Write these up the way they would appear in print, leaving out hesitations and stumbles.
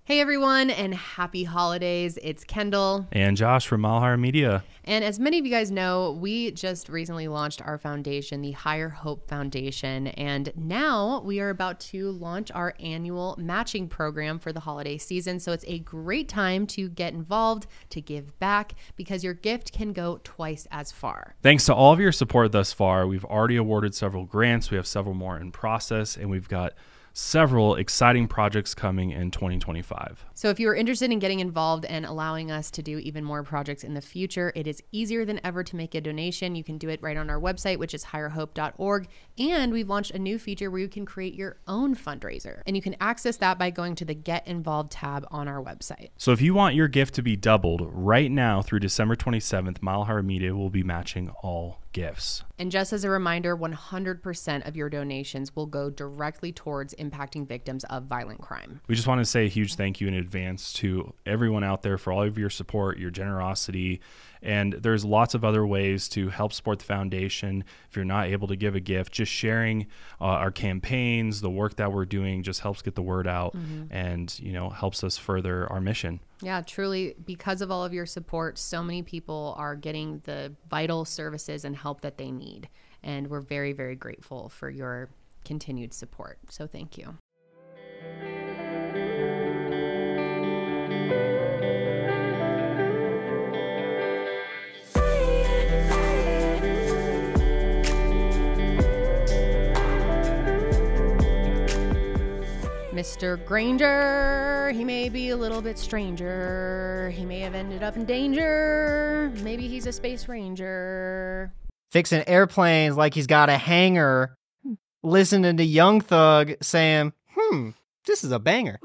Hey everyone, and happy holidays. It's Kendall. And Josh from Mile Higher Media. And as many of you guys know, we just recently launched our foundation, the Higher Hope Foundation. And now we are about to launch our annual matching program for the holiday season. So it's a great time to get involved, to give back, because your gift can go twice as far. Thanks to all of your support thus far. We've already awarded several grants. We have several more in process, and we've got several exciting projects coming in 2025. So if you're interested in getting involved and allowing us to do even more projects in the future, it is easier than ever to make a donation. You can do it right on our website, which is higherhope.org. And we've launched a new feature where you can create your own fundraiser. And you can access that by going to the Get Involved tab on our website. So if you want your gift to be doubled right now through December 27th, Mile Higher Media will be matching all gifts. And just as a reminder, 100% of your donations will go directly towards impacting victims of violent crime. We just want to say a huge thank you in advance to everyone out there for all of your support, your generosity. And there's lots of other ways to help support the foundation. If you're not able to give a gift, just sharing our campaigns, the work that we're doing just helps get the word out and, helps us further our mission. Yeah, truly, because of all of your support, so many people are getting the vital services and help that they need. And we're very, very grateful for your continued support. So thank you. Mr. Granger, he may be a little bit stranger. He may have ended up in danger. Maybe he's a space ranger. Fixing airplanes like he's got a hangar. Listening to Young Thug saying, this is a banger.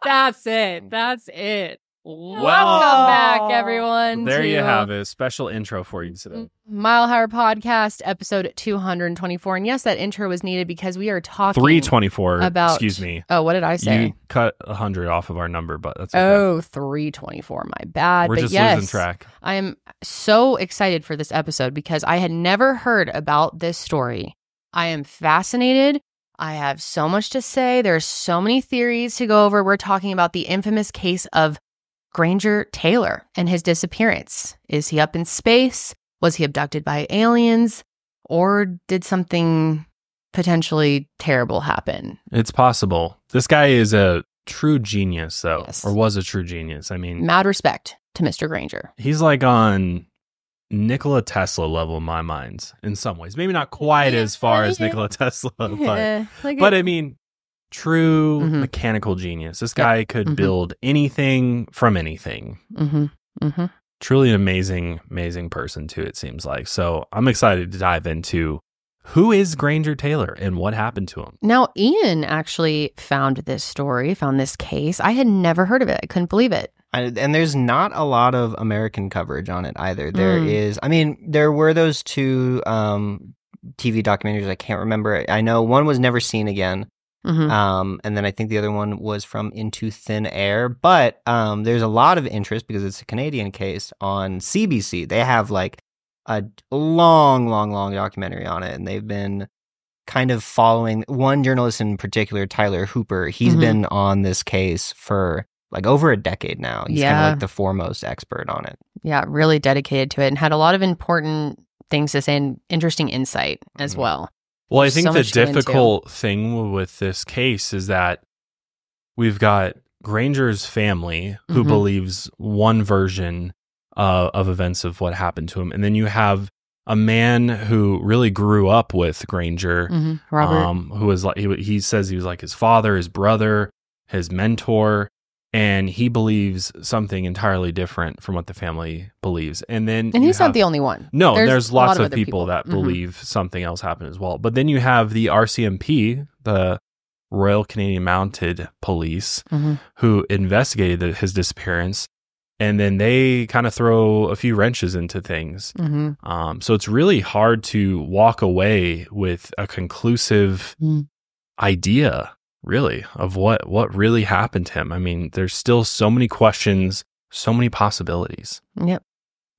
That's it. That's it. Welcome back, everyone. There you have it. Special intro for you today. Mile Higher Podcast, episode 224. And yes, that intro was needed because we are talking 324. about... Excuse me. Oh, what did I say? You cut 100 off of our number, but that's okay. Oh, 324. My bad. We're but just yes, losing track. I am so excited for this episode because I had never heard about this story. I am fascinated. I have so much to say. There's so many theories to go over. We're talking about the infamous case of Granger Taylor and his disappearance. Is he up in space? Was he abducted by aliens? Or did something potentially terrible happen? It's possible. This guy is a true genius, though, Yes. or was a true genius. I mean, Mad respect to Mr. Granger. he's like on Nikola Tesla level in my mind in some ways. Maybe not quite as far as Nikola Tesla, but I mean, true mechanical genius. This guy could build anything from anything. Truly an amazing person too, it seems like. So I'm excited to dive into who is Granger Taylor and what happened to him. Now, Ian actually found this case. I had never heard of it. I couldn't believe it. And there's not a lot of American coverage on it either. There were those two TV documentaries. I can't remember. I know one was Never Seen Again. And then I think the other one was from Into Thin Air. But there's a lot of interest because it's a Canadian case on CBC. They have like a long documentary on it. And they've been kind of following one journalist in particular, Tyler Hooper. He's been on this case for like over a decade now. He's kind of like the foremost expert on it. Yeah, really dedicated to it and had a lot of important things to say and interesting insight as well. Well, There's I think so the much to get into. difficult thing with this case is that we've got Granger's family who believes one version of events of what happened to him. And then you have a man who really grew up with Granger, Robert. who was like, he says he was like his father, his brother, his mentor. And he believes something entirely different from what the family believes. And he's not the only one. No, there's lots a lot of people that believe something else happened as well. But then you have the RCMP, the Royal Canadian Mounted Police, who investigated his disappearance. And then they kind of throw a few wrenches into things. So it's really hard to walk away with a conclusive idea, really, of what really happened to him. I mean, there's still so many questions, so many possibilities. Yep.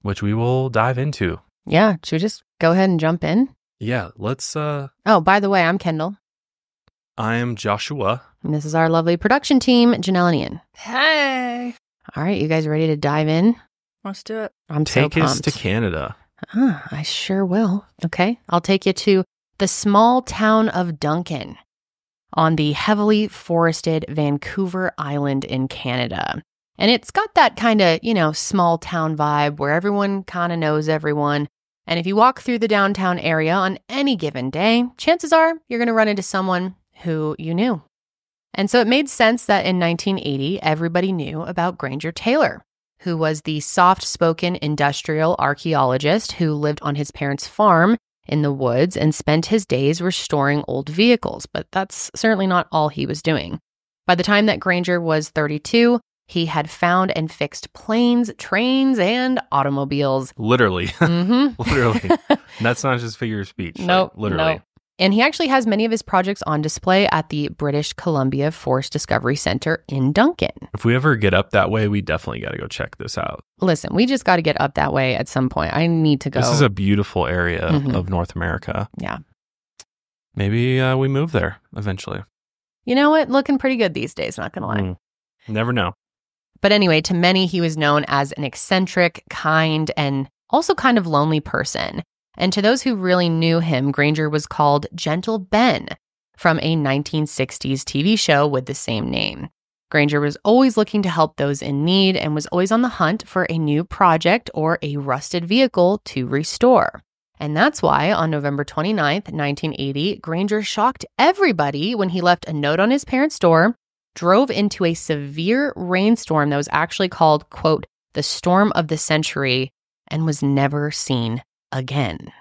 Which we will dive into. Yeah. Should we just go ahead and jump in? Yeah, let's... Oh, by the way, I'm Kendall. I am Joshua. And this is our lovely production team, Janelle and Ian. Hey. All right, you guys ready to dive in? Let's do it. I'm so Take us pumped. to Canada. I sure will. Okay, I'll take you to the small town of Duncan on the heavily forested Vancouver Island in Canada. And it's got that kind of, small town vibe where everyone kind of knows everyone. And if you walk through the downtown area on any given day, chances are you're going to run into someone who you knew. And so it made sense that in 1980, everybody knew about Granger Taylor, who was the soft-spoken industrial archaeologist who lived on his parents' farm in the woods and spent his days restoring old vehicles. But that's certainly not all he was doing. By the time that Granger was 32, he had found and fixed planes, trains, and automobiles. Literally. Mm-hmm. Literally. And that's not just figure of speech. Nope. Literally. Nope. And he actually has many of his projects on display at the British Columbia Forest Discovery Center in Duncan. If we ever get up that way, we definitely got to go check this out. Listen, we just got to get up that way at some point. I need to go. This is a beautiful area of North America. Yeah. Maybe we move there eventually. You know what? Looking pretty good these days, not going to lie. Never know. But anyway, to many, he was known as an eccentric, kind, and also kind of lonely person. And to those who really knew him, Granger was called Gentle Ben from a 1960s TV show with the same name. Granger was always looking to help those in need and was always on the hunt for a new project or a rusted vehicle to restore. And that's why on November 29th, 1980, Granger shocked everybody when he left a note on his parents' door, drove into a severe rainstorm that was actually called, quote, the storm of the century, and was never seen again.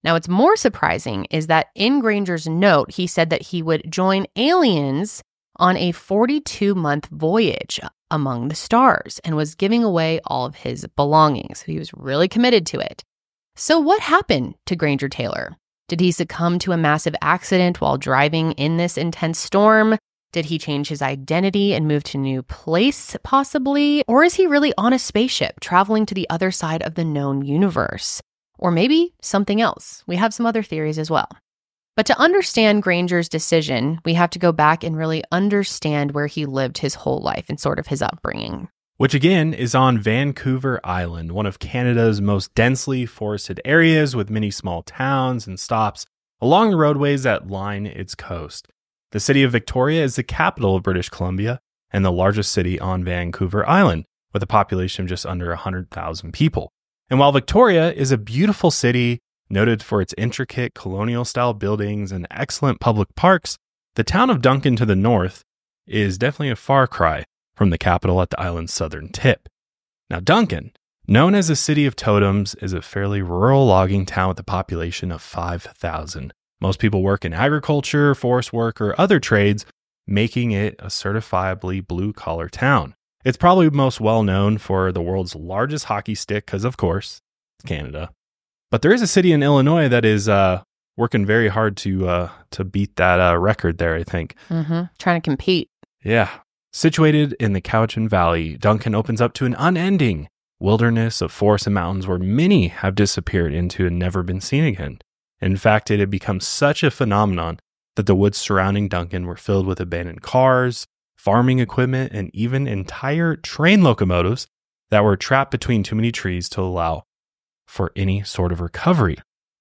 Now, what's more surprising is that in Granger's note, he said that he would join aliens on a 42-month voyage among the stars and was giving away all of his belongings. He was really committed to it. So what happened to Granger Taylor? Did he succumb to a massive accident while driving in this intense storm? Did he change his identity and move to a new place, possibly? Or is he really on a spaceship traveling to the other side of the known universe? Or maybe something else. We have some other theories as well. But to understand Granger's decision, we have to go back and really understand where he lived his whole life and sort of his upbringing. Which again is on Vancouver Island, one of Canada's most densely forested areas with many small towns and stops along the roadways that line its coast. The city of Victoria is the capital of British Columbia and the largest city on Vancouver Island, with a population of just under 100,000 people. And while Victoria is a beautiful city, noted for its intricate colonial-style buildings and excellent public parks, the town of Duncan to the north is definitely a far cry from the capital at the island's southern tip. Now, Duncan, known as the City of Totems, is a fairly rural logging town with a population of 5,000. Most people work in agriculture, forest work, or other trades, making it a certifiably blue-collar town. It's probably most well known for the world's largest hockey stick, because of course, it's Canada. But there is a city in Illinois that is working very hard to beat that record there, I think. Trying to compete. Yeah. Situated in the Cowichan Valley, Duncan opens up to an unending wilderness of forests and mountains where many have disappeared into and never been seen again. In fact, it had become such a phenomenon that the woods surrounding Duncan were filled with abandoned cars, farming equipment, and even entire train locomotives that were trapped between too many trees to allow for any sort of recovery.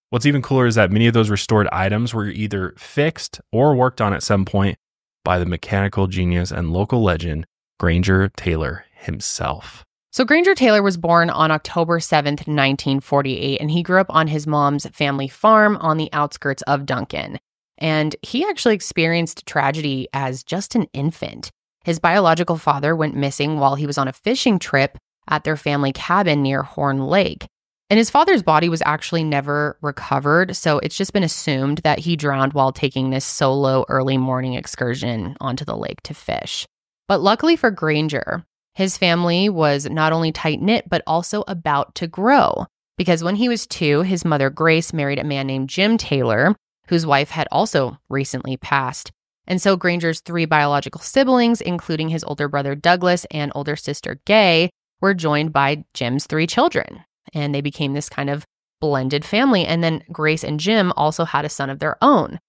What's even cooler is that many of those restored items were either fixed or worked on at some point by the mechanical genius and local legend, Granger Taylor himself. So Granger Taylor was born on October 7th, 1948, and he grew up on his mom's family farm on the outskirts of Duncan. And he actually experienced tragedy as just an infant. His biological father went missing while he was on a fishing trip at their family cabin near Horn Lake. And his father's body was actually never recovered, so it's just been assumed that he drowned while taking this solo early morning excursion onto the lake to fish. But luckily for Granger, his family was not only tight-knit, but also about to grow. Because when he was 2, his mother Grace married a man named Jim Taylor, whose wife had also recently passed. And so Granger's 3 biological siblings, including his older brother Douglas and older sister Gay, were joined by Jim's 3 children. And they became this kind of blended family. And then Grace and Jim also had a son of their own.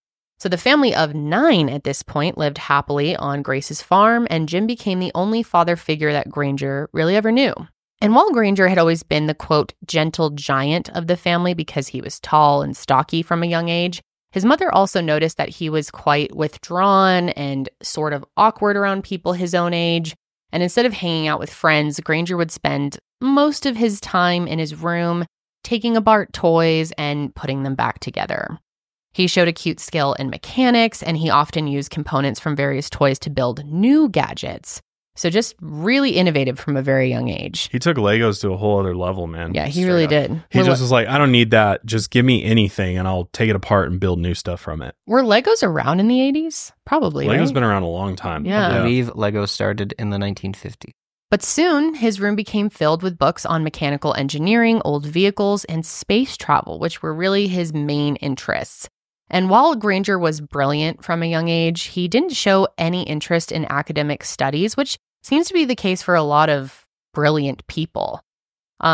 So the family of 9 at this point lived happily on Grace's farm, and Jim became the only father figure that Granger really ever knew. And while Granger had always been the, quote, gentle giant of the family because he was tall and stocky from a young age, his mother also noticed that he was quite withdrawn and sort of awkward around people his own age. And instead of hanging out with friends, Granger would spend most of his time in his room, taking apart toys and putting them back together. He showed a cute skill in mechanics, and he often used components from various toys to build new gadgets. So just really innovative from a very young age. He took Legos to a whole other level, man. Yeah, he really did. He just was like, I don't need that. Just give me anything and I'll take it apart and build new stuff from it. Were Legos around in the 80s? Probably, Lego's right? been around a long time. Yeah. I believe Lego started in the 1950s. But soon, his room became filled with books on mechanical engineering, old vehicles, and space travel, which were really his main interests. And while Granger was brilliant from a young age, he didn't show any interest in academic studies, which seems to be the case for a lot of brilliant people.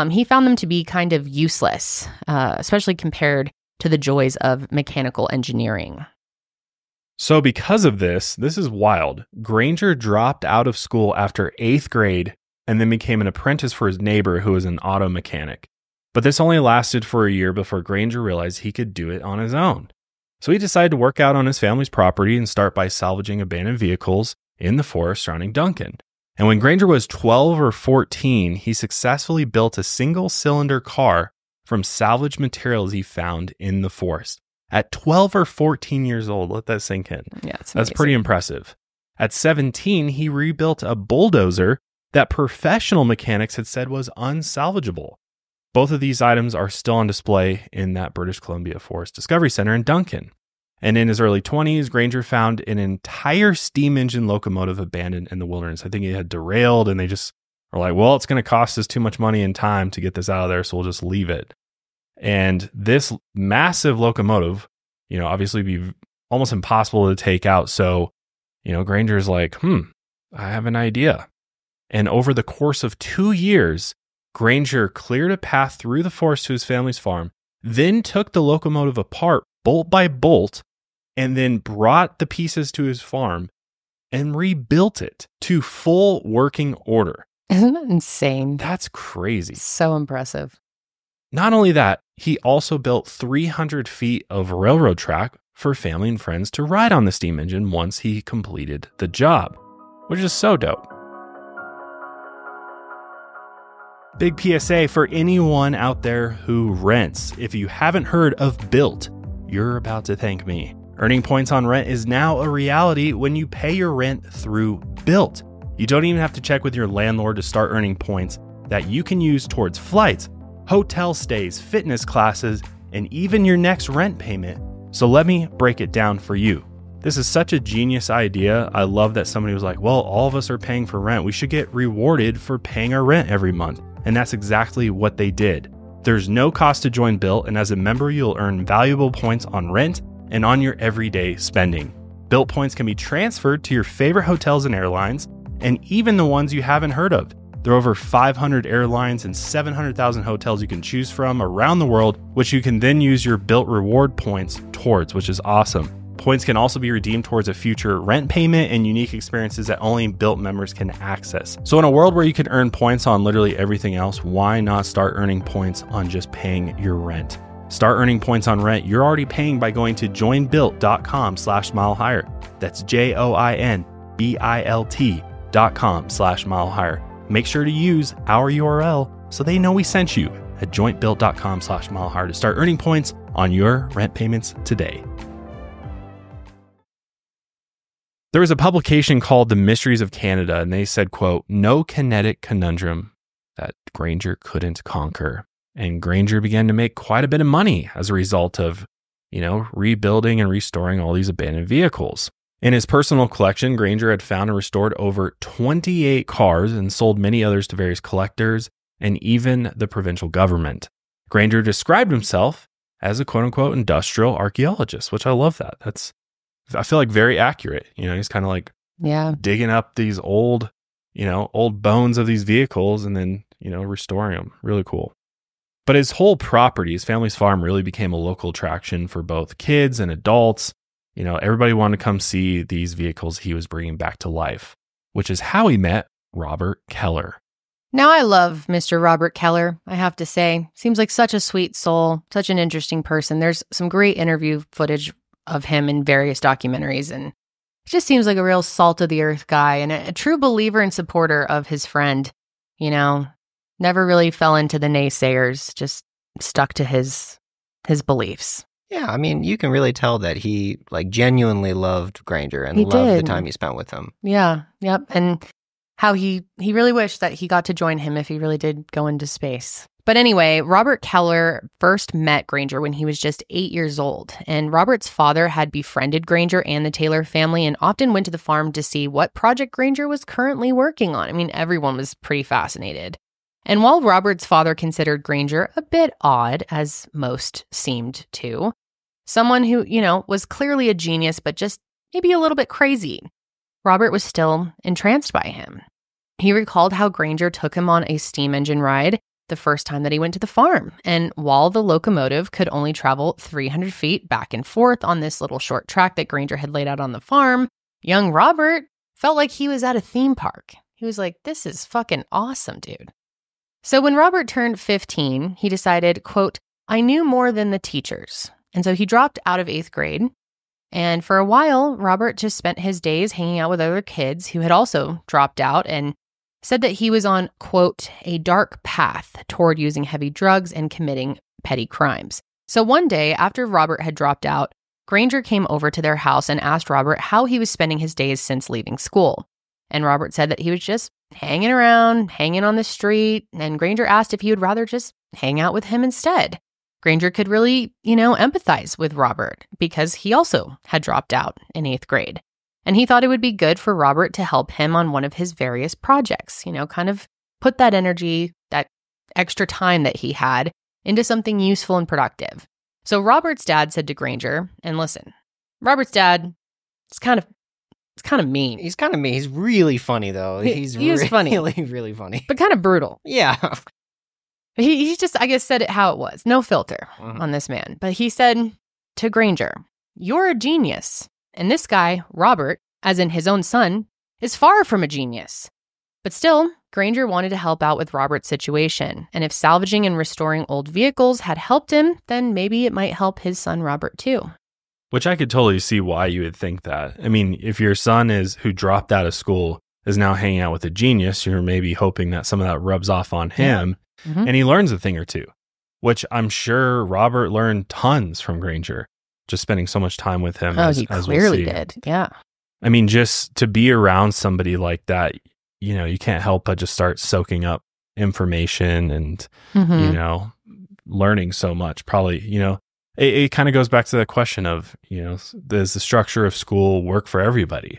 He found them to be kind of useless, especially compared to the joys of mechanical engineering. So because of this is wild. Granger dropped out of school after 8th grade and then became an apprentice for his neighbor who was an auto mechanic. But this only lasted for a year before Granger realized he could do it on his own. So he decided to work out on his family's property and start by salvaging abandoned vehicles in the forest surrounding Duncan. And when Granger was 12 or 14, he successfully built a single-cylinder car from salvaged materials he found in the forest. At 12 or 14 years old, let that sink in. Yeah, it's That's pretty impressive. At 17, he rebuilt a bulldozer that professional mechanics had said was unsalvageable. Both of these items are still on display in that British Columbia Forest Discovery Center in Duncan. And in his early 20s, Granger found an entire steam engine locomotive abandoned in the wilderness. I think it had derailed, and they just were like, well, it's going to cost us too much money and time to get this out of there, so we'll just leave it. And this massive locomotive, obviously be almost impossible to take out. So, Granger's like, I have an idea. And over the course of 2 years, Granger cleared a path through the forest to his family's farm, then took the locomotive apart bolt by bolt, and then brought the pieces to his farm and rebuilt it to full working order. Isn't that insane? That's crazy. So impressive. Not only that, he also built 300 feet of railroad track for family and friends to ride on the steam engine once he completed the job, which is so dope. Big PSA for anyone out there who rents. If you haven't heard of Built, you're about to thank me. Earning points on rent is now a reality when you pay your rent through Built. You don't even have to check with your landlord to start earning points that you can use towards flights, hotel stays, fitness classes, and even your next rent payment. So let me break it down for you. This is such a genius idea. I love that somebody was like, well, all of us are paying for rent. We should get rewarded for paying our rent every month. And that's exactly what they did. There's no cost to join Built, and as a member, you'll earn valuable points on rent and on your everyday spending. Built points can be transferred to your favorite hotels and airlines, and even the ones you haven't heard of. There are over 500 airlines and 700,000 hotels you can choose from around the world, which you can then use your Built reward points towards, which is awesome. Points can also be redeemed towards a future rent payment and unique experiences that only Built members can access. So in a world where you can earn points on literally everything else, why not start earning points on just paying your rent? Start earning points on rent you're already paying by going to joinbuilt.com/milehigher. That's joinbilt.com/milehigher. Make sure to use our URL so they know we sent you at joinbuilt.com/milehigher to start earning points on your rent payments today. There was a publication called The Mysteries of Canada, and they said, quote, no kinetic conundrum that Granger couldn't conquer. And Granger began to make quite a bit of money as a result of, rebuilding and restoring all these abandoned vehicles. In his personal collection, Granger had found and restored over 28 cars and sold many others to various collectors and even the provincial government. Granger described himself as a quote-unquote industrial archaeologist, which I love that. I feel like very accurate. He's kind of like digging up these old bones of these vehicles and then, restoring them. Really cool. But his whole property, his family's farm, really became a local attraction for both kids and adults. Everybody wanted to come see these vehicles he was bringing back to life, which is how he met Robert Keller. Now, I love Mr. Robert Keller, I have to say. Seems like such a sweet soul, such an interesting person. There's some great interview footage of him in various documentaries, and it just seems like a real salt-of-the-earth guy and a true believer and supporter of his friend. Never really fell into the naysayers, just stuck to his beliefs. Yeah, I mean, you can really tell that he genuinely loved Granger and loved the time he spent with him. Yeah, yep. And how he really wished that he got to join him if he really did go into space. But anyway, Robert Keller first met Granger when he was just 8 years old. And Robert's father had befriended Granger and the Taylor family and often went to the farm to see what project Granger was currently working on. I mean, everyone was pretty fascinated. And while Robert's father considered Granger a bit odd, as most seemed to, someone who, was clearly a genius, but just maybe a little bit crazy, Robert was still entranced by him. He recalled how Granger took him on a steam engine ride the first time that he went to the farm. And while the locomotive could only travel 300 feet back and forth on this little short track that Granger had laid out on the farm, young Robert felt like he was at a theme park. He was like, this is fucking awesome, dude. So when Robert turned 15, he decided, quote, I knew more than the teachers. And so he dropped out of 8th grade. And for a while, Robert just spent his days hanging out with other kids who had also dropped out and said that he was on, quote, a dark path toward using heavy drugs and committing petty crimes. So one day, after Robert had dropped out, Granger came over to their house and asked Robert how he was spending his days since leaving school. And Robert said that he was just hanging around, hanging on the street, and Granger asked if he would rather just hang out with him instead. Granger could really, empathize with Robert because he also had dropped out in 8th grade. And he thought it would be good for Robert to help him on one of his various projects, kind of put that energy, that extra time that he had into something useful and productive. So Robert's dad said to Granger, and listen, Robert's dad is kind of mean. He's kind of mean. He's really funny, though. He's really funny. Really funny. But kind of brutal. Yeah. He just, I guess, said it how it was. No filter on this man. But he said to Granger, you're a genius. And this guy, Robert, as in his own son, is far from a genius. But still, Granger wanted to help out with Robert's situation. And if salvaging and restoring old vehicles had helped him, then maybe it might help his son Robert too. Which I could totally see why you would think that. I mean, if your son who dropped out of school is now hanging out with a genius, you're maybe hoping that some of that rubs off on him and he learns a thing or two, which I'm sure Robert learned tons from Granger, just spending so much time with him. He clearly did. Yeah. I mean, just to be around somebody like that, you can't help but just start soaking up information and, learning so much. Probably, it kind of goes back to the question of, does the structure of school work for everybody?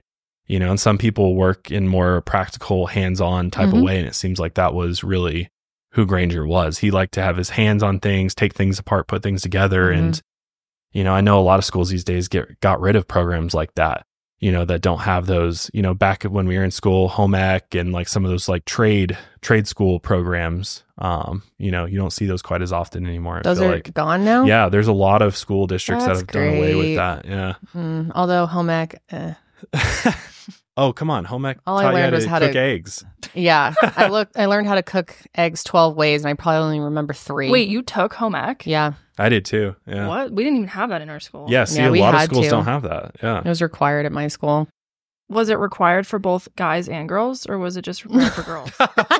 And some people work in more practical, hands-on type of way. And it seems like that was really who Granger was. He liked to have his hands on things, take things apart, put things together. And, I know a lot of schools these days got rid of programs like that, that don't have those, back when we were in school, home ec and like some of those like trade school programs, you don't see those quite as often anymore. Those are gone now? Yeah, there's a lot of school districts that have done away with that. Yeah. Although home ec... Oh, come on. Home ec all I learned was how to cook eggs. Yeah. I learned how to cook eggs 12 ways, and I probably only remember 3. Wait, you took home ec? Yeah. I did too. Yeah. What? We didn't even have that in our school. Yeah, see, a lot of schools don't have that. Yeah. It was required at my school. Was it required for both guys and girls, or was it just required for girls?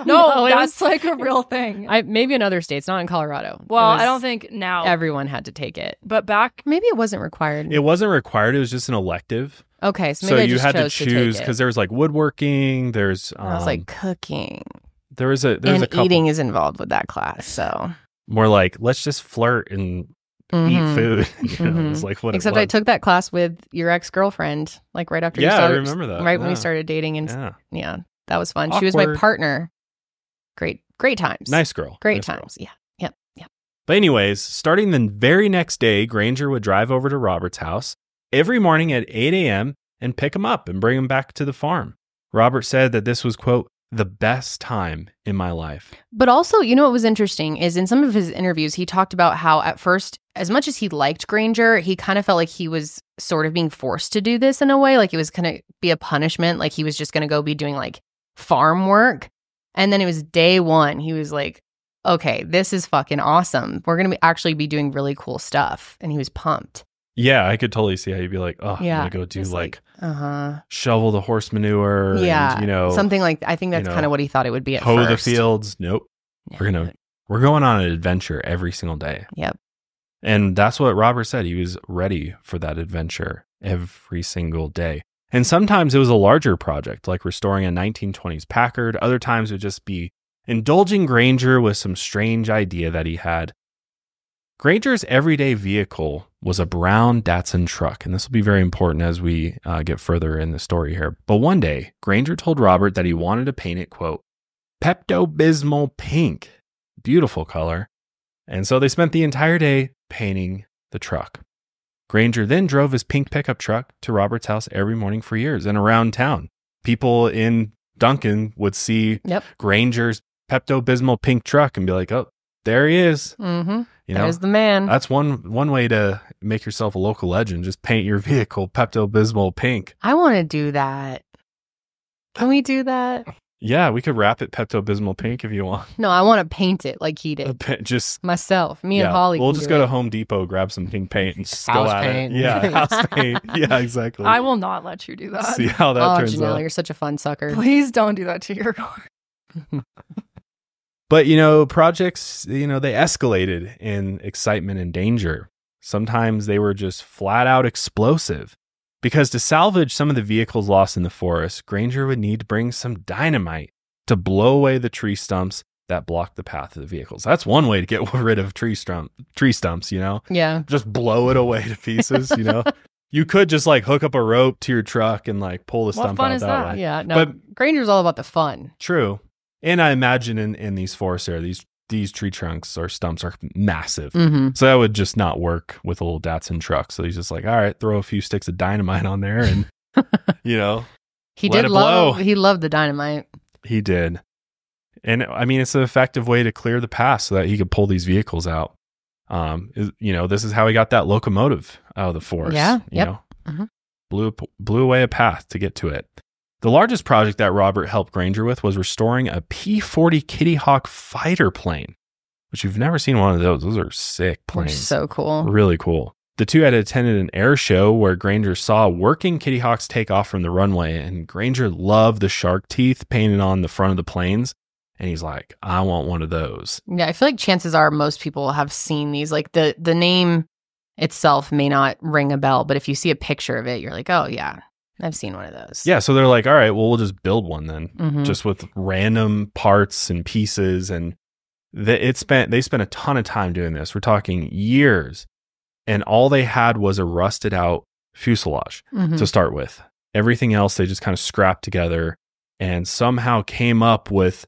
No, that's like a real thing. Maybe in other states, not in Colorado. Well, I don't think now. Everyone had to take it. But back... Maybe it wasn't required. It wasn't required. It was just an elective. Okay, so maybe you had to choose because there was like woodworking. There's I was like cooking. There was a couple. Eating is involved with that class. So more like let's just flirt and eat food. It's like what. Except I took that class with your ex-girlfriend, like right after. I remember that. Right when we started dating, and yeah, that was fun. Awkward. She was my partner. Great times. Nice girl. Great nice times. Girl. Yeah. But anyways, starting the very next day, Granger would drive over to Robert's house every morning at 8 a.m. and pick him up and bring him back to the farm. Robert said that this was, quote, the best time in my life. But also, you know what was interesting is in some of his interviews, he talked about how at first, as much as he liked Granger, he kind of felt like he was sort of being forced to do this in a way. Like it was going to be a punishment. Like he was just going to go be doing like farm work. And then it was day one. He was like, okay, this is fucking awesome. We're going to actually be doing really cool stuff. And he was pumped. Yeah, I could totally see how you'd be like, oh, Yeah, I'm going to go do like uh-huh. shovel the horse manure. Yeah, and, you know, something like I think that's you know, kind of what he thought it would be at hoe first. the fields. Nope. Yeah, We're going on an adventure every single day. Yep. And that's what Robert said. He was ready for that adventure every single day. And sometimes it was a larger project, like restoring a 1920s Packard. Other times it would just be indulging Granger with some strange idea that he had. Granger's everyday vehicle was a brown Datsun truck, and this will be very important as we get further in the story here. But one day, Granger told Robert that he wanted to paint it, quote, Pepto-Bismol pink. Beautiful color. And so they spent the entire day painting the truck. Granger then drove his pink pickup truck to Robert's house every morning for years and around town. People in Duncan would see Granger's Pepto-Bismol pink truck and be like, oh, there he is. Mm-hmm. You know, there's the man. That's one way to make yourself a local legend. Just paint your vehicle Pepto-Bismol pink. I want to do that. Can we do that? Yeah, we could wrap it Pepto-Bismol pink if you want. No, I want to paint it like he did. Just myself. Me and Holly. We'll just go to Home Depot, grab some pink paint, and just go at it. Yeah, house paint. Yeah, exactly. I will not let you do that. See how that turns Janelle, out. You're such a fun sucker. Please don't do that to your car. But, you know, projects, you know, they escalated in excitement and danger. Sometimes they were just flat out explosive. Because to salvage some of the vehicles lost in the forest, Granger would need to bring some dynamite to blow away the tree stumps that blocked the path of the vehicles. That's one way to get rid of tree stumps, you know? Yeah. Just blow it away to pieces, you know? You could just like hook up a rope to your truck and like pull the stump out that way. Yeah, no, but Granger's all about the fun. True. And I imagine in these forests there, these tree trunks or stumps are massive. Mm-hmm. So that would just not work with a little Datsun truck. So he's just like, all right, throw a few sticks of dynamite on there and, you know, he loved the dynamite. He did. And I mean, it's an effective way to clear the path so that he could pull these vehicles out. You know, this is how he got that locomotive out of the forest. Yeah. You know, blew away a path to get to it. The largest project that Robert helped Granger with was restoring a P-40 Kitty Hawk fighter plane, which you've never seen one of those. Those are sick planes. They're so cool. Really cool. The two had attended an air show where Granger saw working Kitty Hawks take off from the runway, and Granger loved the shark teeth painted on the front of the planes. And he's like, I want one of those. Yeah, I feel like chances are most people have seen these. Like the name itself may not ring a bell, but if you see a picture of it, you're like, oh, yeah. I've seen one of those. Yeah, so they're like, all right, well, we'll just build one then, just with random parts and pieces. And they spent a ton of time doing this. We're talking years. And all they had was a rusted out fuselage to start with. Everything else, they just kind of scrapped together and somehow came up with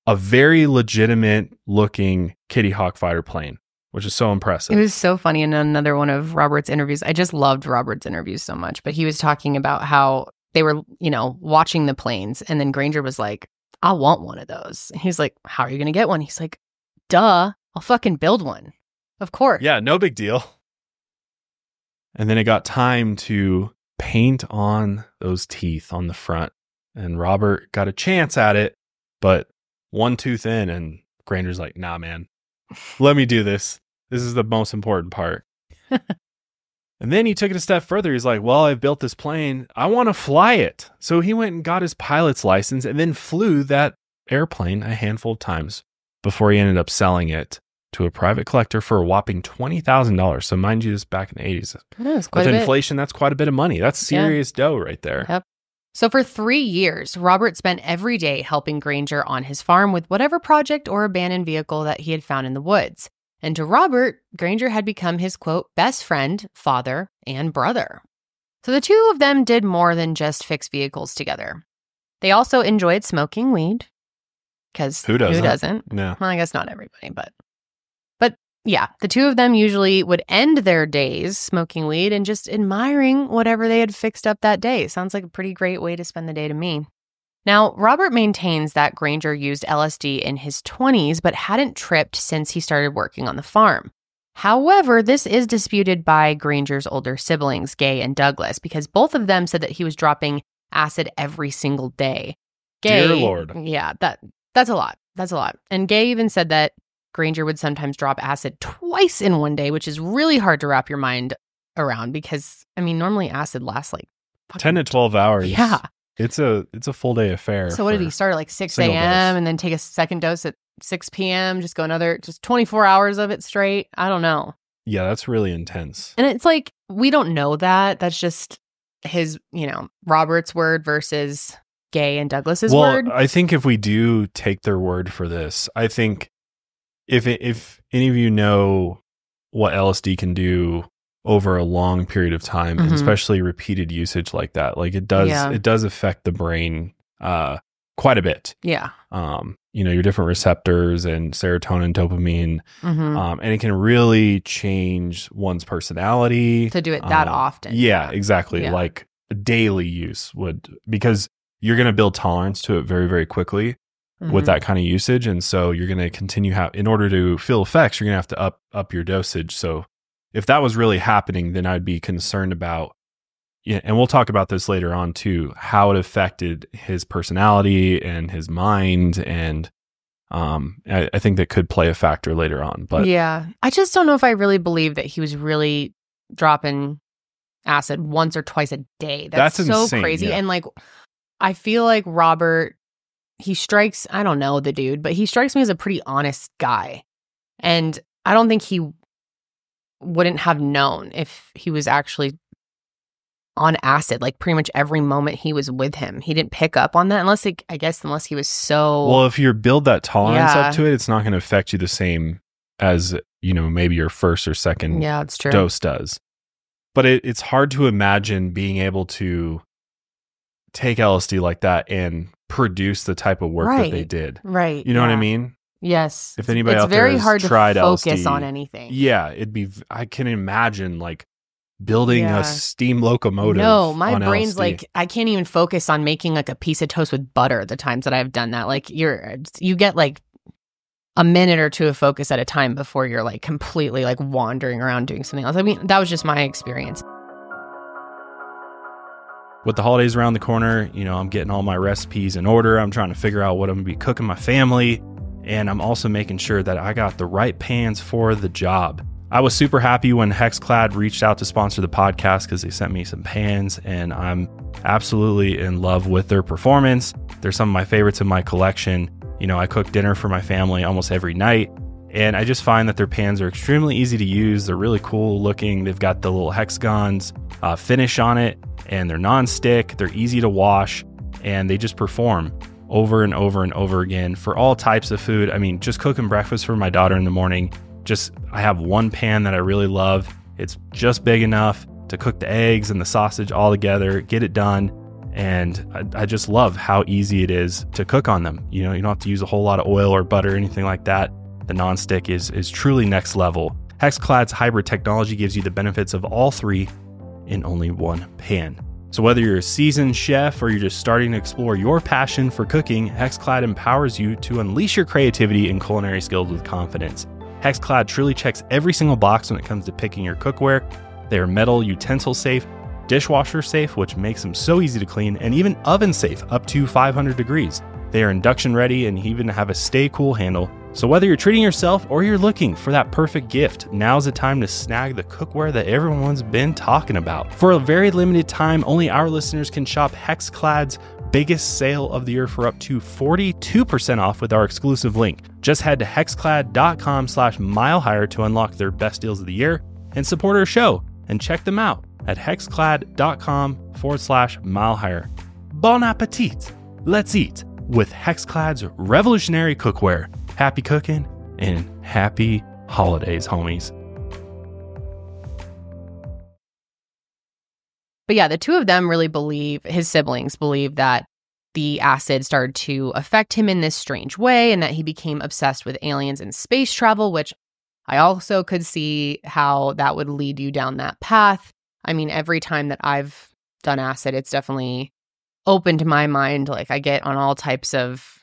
a very legitimate looking Kitty Hawk fighter plane, which is so impressive. It was so funny in another one of Robert's interviews. I just loved Robert's interviews so much, but he was talking about how they were, you know, watching the planes. And then Granger was like, I want one of those. And he's like, how are you going to get one? He's like, duh, I'll fucking build one. Of course. Yeah, no big deal. And then it got time to paint on those teeth on the front. And Robert got a chance at it, but one tooth in, and Granger's like, nah, man, let me do this. This is the most important part. And then he took it a step further. He's like, well, I've built this plane. I want to fly it. So he went and got his pilot's license and then flew that airplane a handful of times before he ended up selling it to a private collector for a whopping $20,000. So mind you, this back in the 80s. With inflation, that's quite a bit of money. That's serious dough right there. Yep. So for 3 years, Robert spent every day helping Granger on his farm with whatever project or abandoned vehicle that he had found in the woods. And to Robert, Granger had become his, quote, best friend, father, and brother. So the two of them did more than just fix vehicles together. They also enjoyed smoking weed. Because who doesn't? No. Well, I guess not everybody, but yeah, the two of them usually would end their days smoking weed and just admiring whatever they had fixed up that day. Sounds like a pretty great way to spend the day to me. Now, Robert maintains that Granger used LSD in his 20s, but hadn't tripped since he started working on the farm. However, this is disputed by Granger's older siblings, Gay and Douglas, because both of them said that he was dropping acid every single day. Gay, Dear Lord. Yeah, that's a lot. That's a lot. And Gay even said that Granger would sometimes drop acid twice in one day, which is really hard to wrap your mind around because, I mean, normally acid lasts like 10 to 12 hours. Yeah. It's a full day affair. So what did he start at like 6 single a.m. dose. and then take a second dose at 6 p.m., just go just 24 hours of it straight? I don't know. Yeah, that's really intense. And it's like, we don't know that. That's just his, Robert's word versus Gay and Douglas's word. I think if we do take their word for this, I think if any of you know what LSD can do over a long period of time, and especially repeated usage like that, like it does affect the brain quite a bit. Yeah. Your different receptors and serotonin, dopamine, and it can really change one's personality. To do it that often. Yeah, exactly. Yeah. Like daily use because you're going to build tolerance to it very, very quickly with that kind of usage. And so you're going to continue in order to feel effects, you're going to have to up your dosage. So if that was really happening, then I'd be concerned about, and we'll talk about this later on too, how it affected his personality and his mind. And I think that could play a factor later on. But yeah, I just don't know if I really believe that he was really dropping acid once or twice a day. That's so insane, crazy. yeah. And like, I feel like Robert, I don't know the dude, but he strikes me as a pretty honest guy. And I don't think he wouldn't have known if he was actually on acid, like pretty much every moment he was with him. He didn't pick up on that unless he was so... Well, if you build that tolerance Yeah. up to it, it's not going to affect you the same as, maybe your first or second it's true. dose does. But it's hard to imagine being able to take LSD like that and produce the type of work that they did. Right. You know what I mean? Yes. If anybody it's out there very has hard to tried focus LSD, on anything. Yeah, I can imagine like building Yeah. a steam locomotive. No, my on brain's LSD. like, I can't even focus on making like a piece of toast with butter the times that I've done that. Like you get like a minute or two of focus at a time before you're like completely like wandering around doing something else. I mean, that was just my experience. With the holidays around the corner, I'm getting all my recipes in order. I'm trying to figure out what I'm going to be cooking my family. And I'm also making sure that I got the right pans for the job. I was super happy when Hexclad reached out to sponsor the podcast because they sent me some pans and I'm absolutely in love with their performance. They're some of my favorites in my collection. I cook dinner for my family almost every night. And I just find that their pans are extremely easy to use. They're really cool looking. They've got the little hexagons finish on it. And they're non-stick, they're easy to wash, and they just perform over and over and over again for all types of food. I mean, just cooking breakfast for my daughter in the morning. I have one pan that I really love. It's just big enough to cook the eggs and the sausage all together, get it done. And I just love how easy it is to cook on them. You don't have to use a whole lot of oil or butter or anything like that. The non-stick is truly next level. Hexclad's hybrid technology gives you the benefits of all three in only one pan. So whether you're a seasoned chef or you're just starting to explore your passion for cooking, Hexclad empowers you to unleash your creativity and culinary skills with confidence. Hexclad truly checks every single box when it comes to picking your cookware. They are metal utensil safe, dishwasher safe, which makes them so easy to clean, and even oven safe up to 500 degrees. They are induction ready and even have a stay cool handle. So whether you're treating yourself or you're looking for that perfect gift, now's the time to snag the cookware that everyone's been talking about. For a very limited time, only our listeners can shop Hexclad's biggest sale of the year for up to 42% off with our exclusive link. Just head to hexclad.com/milehigher to unlock their best deals of the year and support our show, and check them out at hexclad.com/milehigher. Bon appetit! Let's eat with Hexclad's revolutionary cookware. Happy cooking and happy holidays, homies. But yeah, the two of them really his siblings believe that the acid started to affect him in this strange way and that he became obsessed with aliens and space travel, which I also could see how that would lead you down that path. I mean, every time that I've done acid, it's definitely opened my mind. Like I get on all types of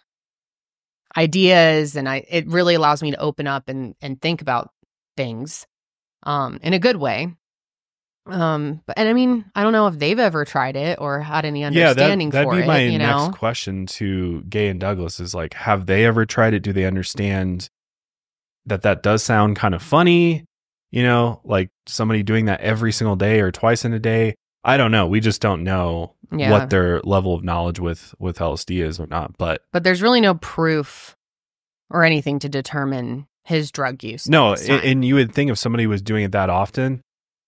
ideas, and it really allows me to open up and think about things in a good way. But I mean, I don't know if they've ever tried it or had any understanding for it. That'd be my next question to Gay and Douglas is like, have they ever tried it? Do they understand that does sound kind of funny? You know, like somebody doing that every single day or twice in a day. I don't know. We just don't know what their level of knowledge with LSD is or not. But there's really no proof or anything to determine his drug use. No, and you would think if somebody was doing it that often,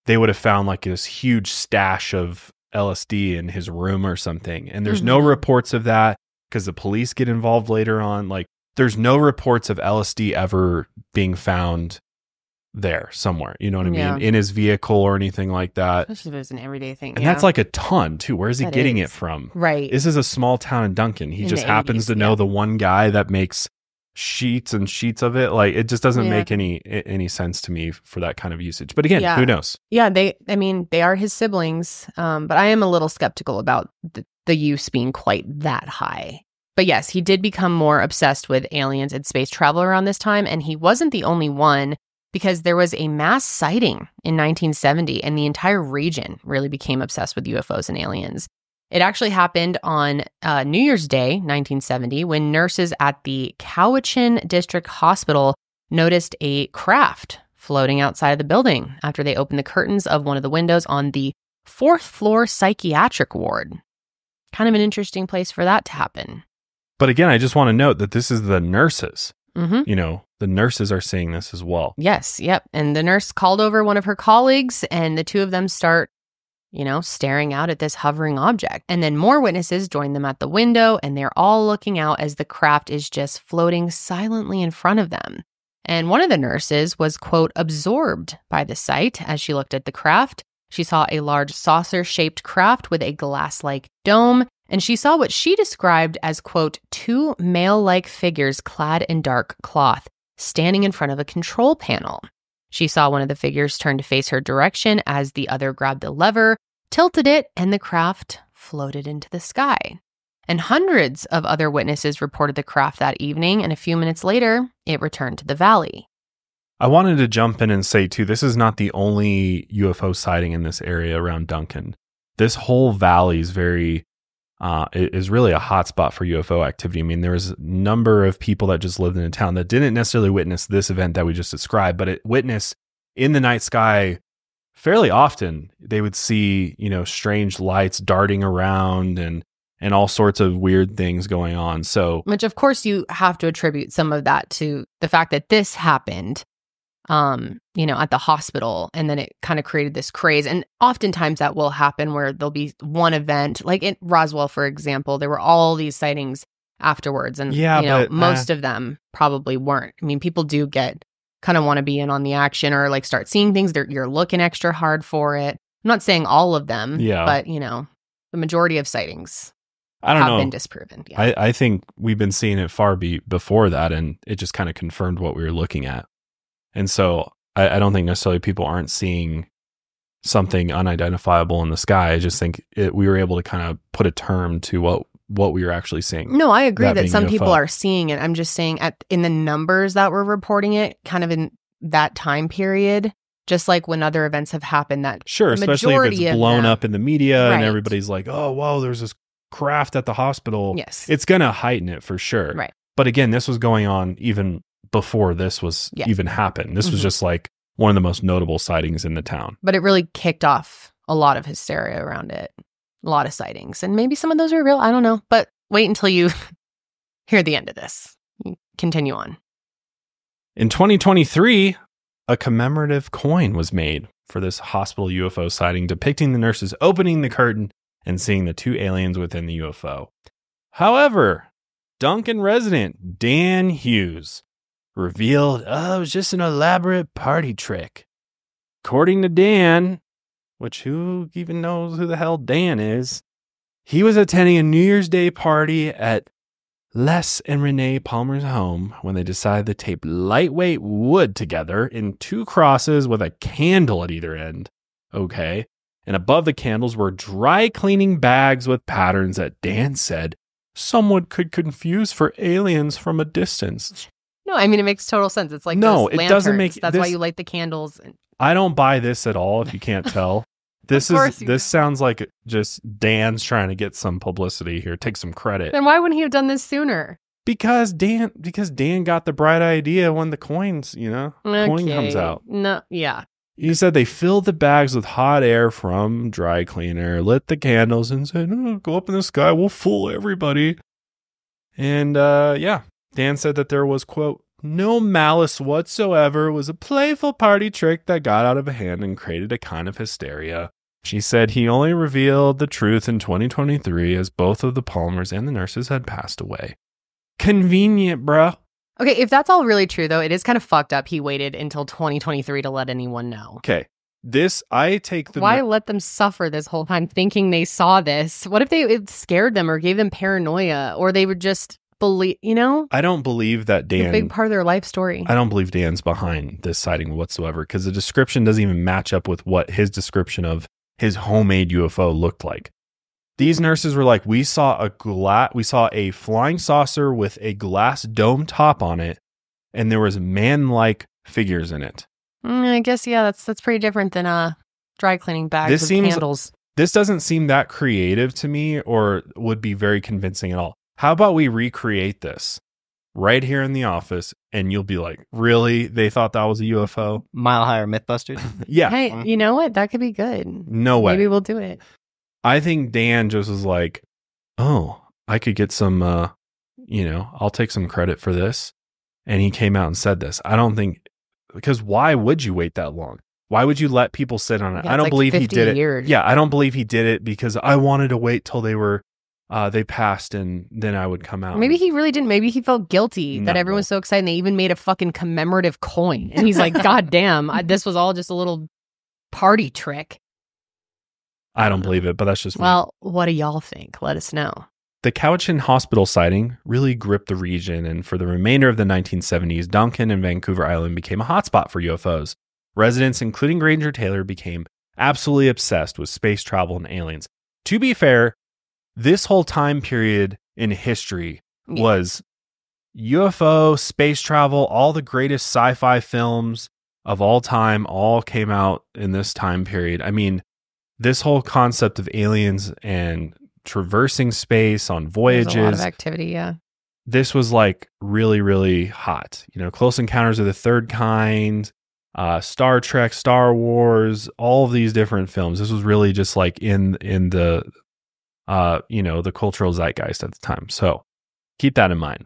they would have found like this huge stash of LSD in his room or something. And there's no reports of that because the police get involved later on. Like there's no reports of LSD ever being found there somewhere. You know what I mean? In his vehicle or anything like that. Especially if it was an everyday thing. And that's like a ton too. Where is he getting it from? Right. This is a small town in Duncan. He just happens to know the one guy that makes sheets and sheets of it. Like it just doesn't make any sense to me for that kind of usage. But again, who knows? Yeah, they are his siblings. But I am a little skeptical about the use being quite that high. But yes, he did become more obsessed with aliens and space travel around this time, and he wasn't the only one, because there was a mass sighting in 1970 and the entire region really became obsessed with UFOs and aliens. It actually happened on New Year's Day, 1970, when nurses at the Cowichan District Hospital noticed a craft floating outside of the building after they opened the curtains of one of the windows on the 4th floor psychiatric ward. Kind of an interesting place for that to happen. But again, I just want to note that this is the nurses. You know, the nurses are seeing this as well. Yes, yep. And the nurse called over one of her colleagues, and the two of them start, staring out at this hovering object. And then more witnesses join them at the window, and they're all looking out as the craft is just floating silently in front of them. And one of the nurses was, quote, absorbed by the sight as she looked at the craft. She saw a large saucer-shaped craft with a glass-like dome, and she saw what she described as, quote, two male-like figures clad in dark cloth, standing in front of a control panel. She saw one of the figures turn to face her direction as the other grabbed a lever, tilted it, and the craft floated into the sky. And hundreds of other witnesses reported the craft that evening, and a few minutes later, it returned to the valley. I wanted to jump in and say, too, this is not the only UFO sighting in this area around Duncan. This whole valley is is really a hotspot for UFO activity. I mean, there was a number of people that just lived in the town that didn't necessarily witness this event that we just described, but it witnessed in the night sky fairly often. They would see, strange lights darting around and all sorts of weird things going on. So, which of course you have to attribute some of that to the fact that this happened, at the hospital, and then it kind of created this craze. And oftentimes that will happen where there'll be one event, like in Roswell, for example, there were all these sightings afterwards, and most of them probably weren't. I mean, people do kind of want to be in on the action or like start seeing things. You're looking extra hard for it. I'm not saying all of them, but the majority of sightings have been disproven. Yeah. I think we've been seeing it far before that, and it just kind of confirmed what we were looking at. And so I don't think necessarily people aren't seeing something unidentifiable in the sky. I just think we were able to kind of put a term to what we were actually seeing. No, I agree that some UFO. People are seeing it. I'm just saying in the numbers that were reporting it, kind of in that time period, just like when other events have happened, that sure, especially if it's blown up in the media and everybody's like, oh, whoa, there's this craft at the hospital. Yes. It's going to heighten it for sure. Right. But again, this was going on even before this was even happened. This was just like one of the most notable sightings in the town. But it really kicked off a lot of hysteria around it. A lot of sightings. And maybe some of those are real. I don't know. But wait until you hear the end of this. Continue on. In 2023, a commemorative coin was made for this hospital UFO sighting, depicting the nurses opening the curtain and seeing the two aliens within the UFO. However, Duncan resident Dan Hughes revealed, it was just an elaborate party trick. According to Dan, which who even knows who the hell Dan is, he was attending a New Year's Day party at Les and Renee Palmer's home when they decided to tape lightweight wood together in two crosses with a candle at either end. Okay. And above the candles were dry cleaning bags with patterns that Dan said someone could confuse for aliens from a distance. No, I mean, it makes total sense. It's like no, those it lanterns. doesn't make. That's why you light the candles. I don't buy this at all. If you can't tell, this sounds like just Dan's trying to get some publicity here, take some credit. Then why wouldn't he have done this sooner? Because Dan got the bright idea when the coins, coin comes out. No, yeah. He said they filled the bags with hot air from dry cleaner, lit the candles, and said, go up in the sky, we'll fool everybody. And Dan said that there was, quote, no malice whatsoever. It was a playful party trick that got out of hand and created a kind of hysteria. She said he only revealed the truth in 2023 as both of the Palmers and the nurses had passed away. Convenient, bruh. Okay, if that's all really true, though, it is kind of fucked up. He waited until 2023 to let anyone know. Okay, Why let them suffer this whole time thinking they saw this? What if it scared them or gave them paranoia, or they would just believe, I don't believe that Dan... It's a big part of their life story. I don't believe Dan's behind this sighting whatsoever, because the description doesn't even match up with what his description of his homemade UFO looked like. These nurses were like, we saw a flying saucer with a glass dome top on it, and there was man-like figures in it. I guess, yeah, that's pretty different than dry cleaning bags with candles. This doesn't seem that creative to me, or would be very convincing at all. How about we recreate this right here in the office, and you'll be like, really? They thought that was a UFO? Mile Higher Mythbusters? Yeah. Hey, you know what? That could be good. No way. Maybe we'll do it. I think Dan just was like, oh, I could get some, I'll take some credit for this. And he came out and said this. I don't think, because why would you wait that long? Why would you let people sit on it? Yeah, I don't believe he did years. it. Yeah, I don't believe he did it because I wanted to wait till they passed and then I would come out. Maybe he really didn't. Maybe he felt guilty that everyone's so excited. And they even made a fucking commemorative coin. And he's like, God damn, this was all just a little party trick. I don't believe it, but that's just me. Well, what do y'all think? Let us know. The Cowichan Hospital sighting really gripped the region, and for the remainder of the 1970s, Duncan and Vancouver Island became a hotspot for UFOs. Residents, including Granger Taylor, became absolutely obsessed with space travel and aliens. To be fair, this whole time period in history was UFO, space travel, all the greatest sci-fi films of all time all came out in this time period. I mean, this whole concept of aliens and traversing space on voyages. There's a lot of activity, yeah. This was like really, really hot. Close Encounters of the Third Kind, Star Trek, Star Wars, all of these different films. This was really just like in the the cultural zeitgeist at the time. So keep that in mind.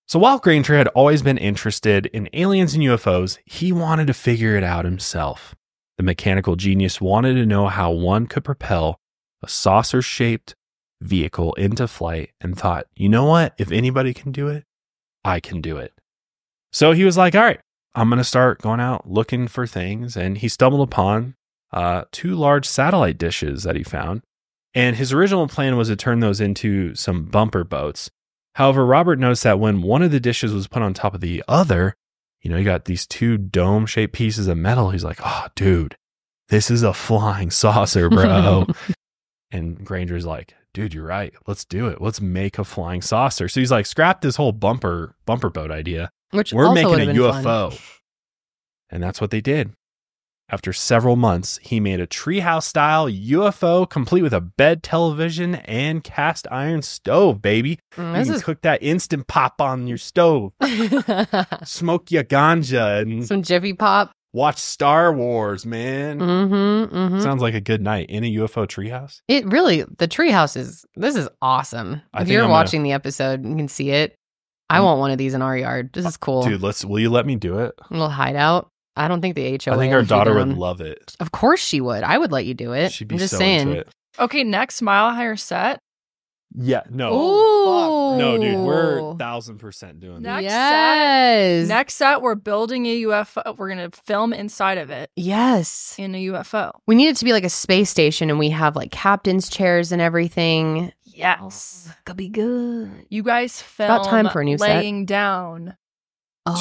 So while Granger had always been interested in aliens and UFOs, he wanted to figure it out himself. The mechanical genius wanted to know how one could propel a saucer-shaped vehicle into flight and thought, you know what? If anybody can do it, I can do it. So he was like, all right, I'm going to start going out looking for things. And he stumbled upon 2 large satellite dishes that he found. And his original plan was to turn those into some bumper boats. However, Robert noticed that when one of the dishes was put on top of the other, you got these 2 dome-shaped pieces of metal. He's like, oh, dude, this is a flying saucer, bro. And Granger's like, dude, you're right. Let's do it. Let's make a flying saucer. So he's like, scrap this whole bumper boat idea. We're making a UFO. Fun. And that's what they did. After several months, he made a treehouse-style UFO complete with a bed, television, and cast iron stove, baby. You can cook that Instant Pop on your stove. Smoke your ganja. And some Jiffy Pop. Watch Star Wars, man. Sounds like a good night in a UFO treehouse. The treehouse this is awesome. If you're watching the episode, you can see it. I want one of these in our yard. This is cool. Dude, will you let me do it? A little hideout. I don't think the HOA. I think our daughter would love it. Of course she would. I would let you do it. She'd be just saying. Into it. Okay, next Mile Higher set. Yeah, no. Ooh. No, dude, we're 1,000% doing that. Next set, we're building a UFO. We're going to film inside of it. Yes. In a UFO. We need it to be like a space station, and we have like captain's chairs and everything. Yes. Could be good. You guys film about time for a new laying down.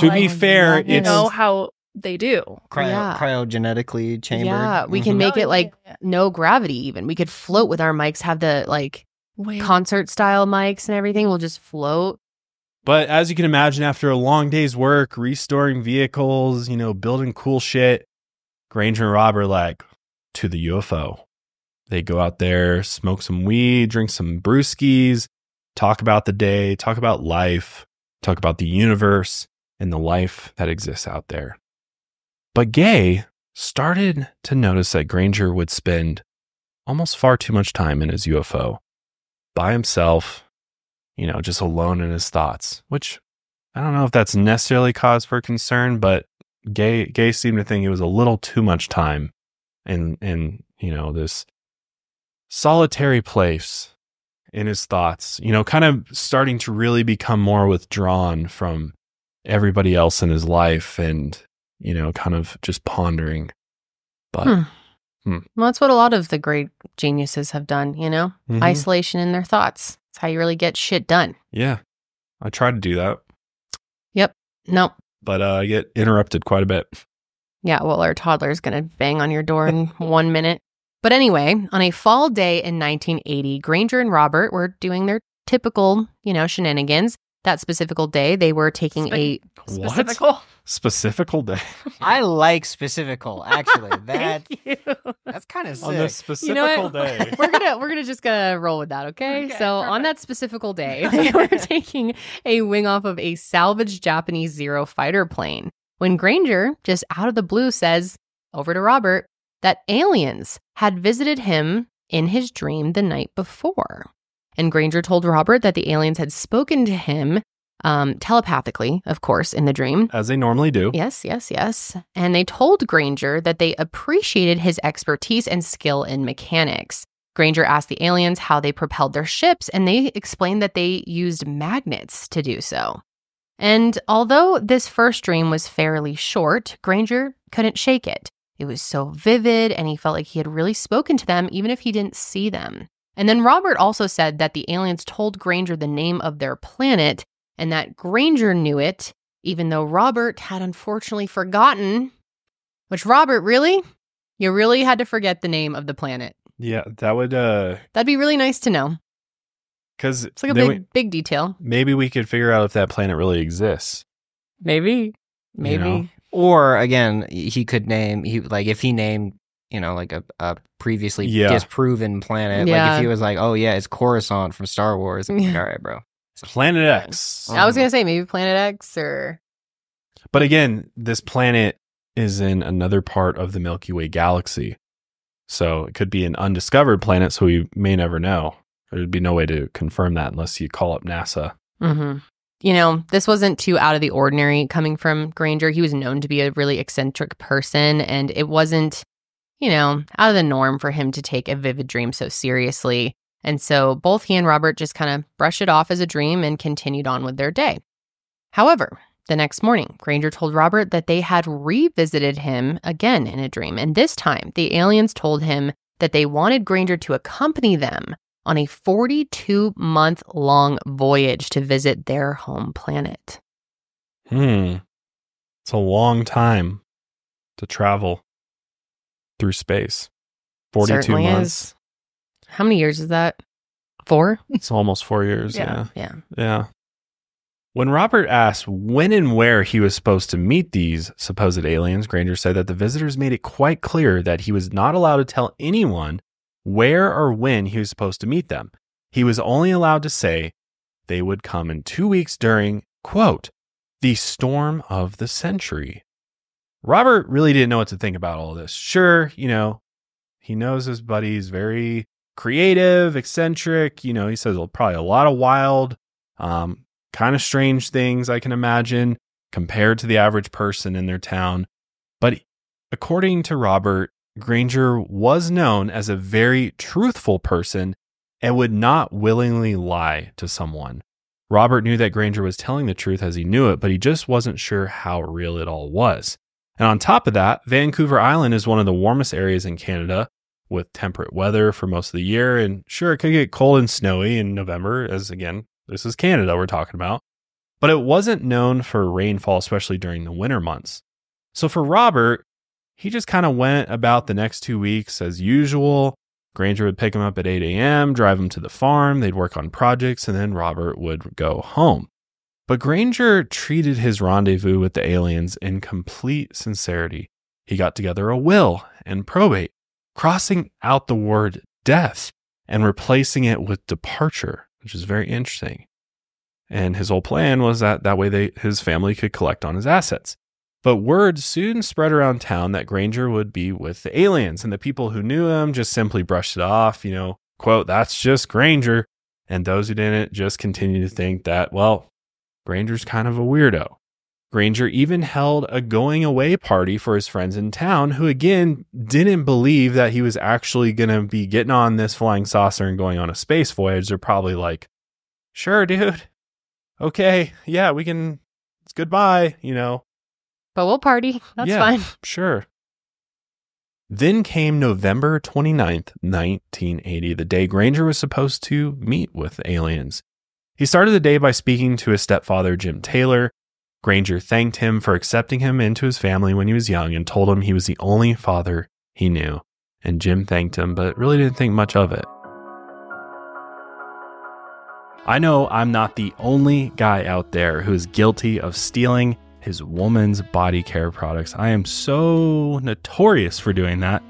To be fair, you know how they do. Cryogenetically chambered. Yeah, we can make it like no gravity even. We could float with our mics, have the like concert style mics and everything. We'll just float. But as you can imagine, after a long day's work, restoring vehicles, building cool shit, Granger and Robert like to the UFO. They go out there, smoke some weed, drink some brewskis, talk about the day, talk about life, talk about the universe and the life that exists out there. But Gay started to notice that Granger would spend almost far too much time in his UFO by himself, just alone in his thoughts, which I don't know if that's necessarily cause for concern, but Gay seemed to think it was a little too much time in this solitary place in his thoughts, kind of starting to really become more withdrawn from everybody else in his life and, kind of just pondering. But well, that's what a lot of the great geniuses have done, isolation in their thoughts. It's how you really get shit done. Yeah. I try to do that. Yep. Nope. But I get interrupted quite a bit. Yeah, well, our toddler's going to bang on your door in 1 minute. But anyway, on a fall day in 1980, Granger and Robert were doing their typical, shenanigans. That specifical day, they were taking Specifical day. I like specifical, actually. Thank you. That's kind of sick. On the specifical day. We're gonna just roll with that, okay? So perfect. On that specifical day, they were taking a wing off of a salvaged Japanese Zero fighter plane when Granger, just out of the blue, says over to Robert that aliens had visited him in his dream the night before. And Granger told Robert that the aliens had spoken to him telepathically, of course, in the dream. As they normally do. Yes. And they told Granger that they appreciated his expertise and skill in mechanics. Granger asked the aliens how they propelled their ships, and they explained that they used magnets to do so. And although this first dream was fairly short, Granger couldn't shake it. It was so vivid, and he felt like he had really spoken to them, even if he didn't see them. And then Robert also said that the aliens told Granger the name of their planet and that Granger knew it, even though Robert had unfortunately forgotten. Which, Robert, really? You really had to forget the name of the planet. Yeah, that would... That'd be really nice to know. Because it's like a big detail. Maybe we could figure out if that planet really exists. Maybe. Or, again, he could name... if he named... like a previously disproven planet. Yeah. Like if he was like, oh yeah, it's Coruscant from Star Wars. Like, all right, bro. Planet X. I was going to say maybe Planet X or... But again, this planet is in another part of the Milky Way galaxy. So it could be an undiscovered planet, so we may never know. There'd be no way to confirm that unless you call up NASA. Mm-hmm. This wasn't too out of the ordinary coming from Granger. He was known to be a really eccentric person, and it wasn't... out of the norm for him to take a vivid dream so seriously. And so both he and Robert just kind of brushed it off as a dream and continued on with their day. However, the next morning, Granger told Robert that they had revisited him again in a dream. And this time, the aliens told him that they wanted Granger to accompany them on a 42-month-long voyage to visit their home planet. It's a long time to travel through space. 42 Certainly months. Is. How many years is that? 4? It's almost 4 years. Yeah. Yeah. When Robert asked when and where he was supposed to meet these supposed aliens, Granger said that the visitors made it quite clear that he was not allowed to tell anyone where or when he was supposed to meet them. He was only allowed to say they would come in 2 weeks during, quote, the storm of the century. Robert really didn't know what to think about all this. Sure, he knows his buddy's very creative, eccentric. He says probably a lot of wild, kind of strange things I can imagine compared to the average person in their town. But according to Robert, Granger was known as a very truthful person and would not willingly lie to someone. Robert knew that Granger was telling the truth as he knew it, but he just wasn't sure how real it all was. And on top of that, Vancouver Island is one of the warmest areas in Canada with temperate weather for most of the year. And sure, it could get cold and snowy in November, as again, this is Canada we're talking about. But it wasn't known for rainfall, especially during the winter months. So for Robert, he just kind of went about the next 2 weeks as usual. Granger would pick him up at 8 a.m., drive him to the farm, they'd work on projects, and then Robert would go home. But Granger treated his rendezvous with the aliens in complete sincerity. He got together a will and probate, crossing out the word death and replacing it with departure, which is very interesting. And his whole plan was that way his family could collect on his assets. But word soon spread around town that Granger would be with the aliens, and the people who knew him just simply brushed it off, quote, "That's just Granger." And those who didn't just continued to think that, well, Granger's kind of a weirdo. Granger even held a going away party for his friends in town who, again, didn't believe that he was actually going to be getting on this flying saucer and going on a space voyage. They're probably like, "Sure, dude. Okay, yeah, we can, it's goodbye, But we'll party. That's fine. Sure. Then came November 29th, 1980, the day Granger was supposed to meet with the aliens. He started the day by speaking to his stepfather, Jim Taylor. Granger thanked him for accepting him into his family when he was young and told him he was the only father he knew. And Jim thanked him, but really didn't think much of it. I know I'm not the only guy out there who is guilty of stealing his woman's body care products. I am so notorious for doing that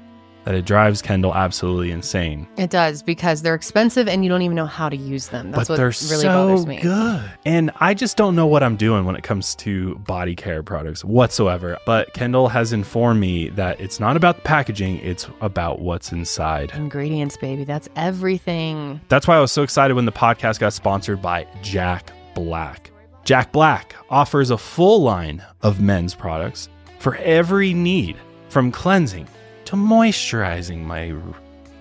it drives Kendall absolutely insane. It does, because they're expensive and you don't even know how to use them. That's but what really bothers me. Good. And I just don't know what I'm doing when it comes to body care products whatsoever. But Kendall has informed me that it's not about the packaging, it's about what's inside. Ingredients, baby. That's everything. That's why I was so excited when the podcast got sponsored by Jack Black. Jack Black offers a full line of men's products for every need, from cleansing to moisturizing my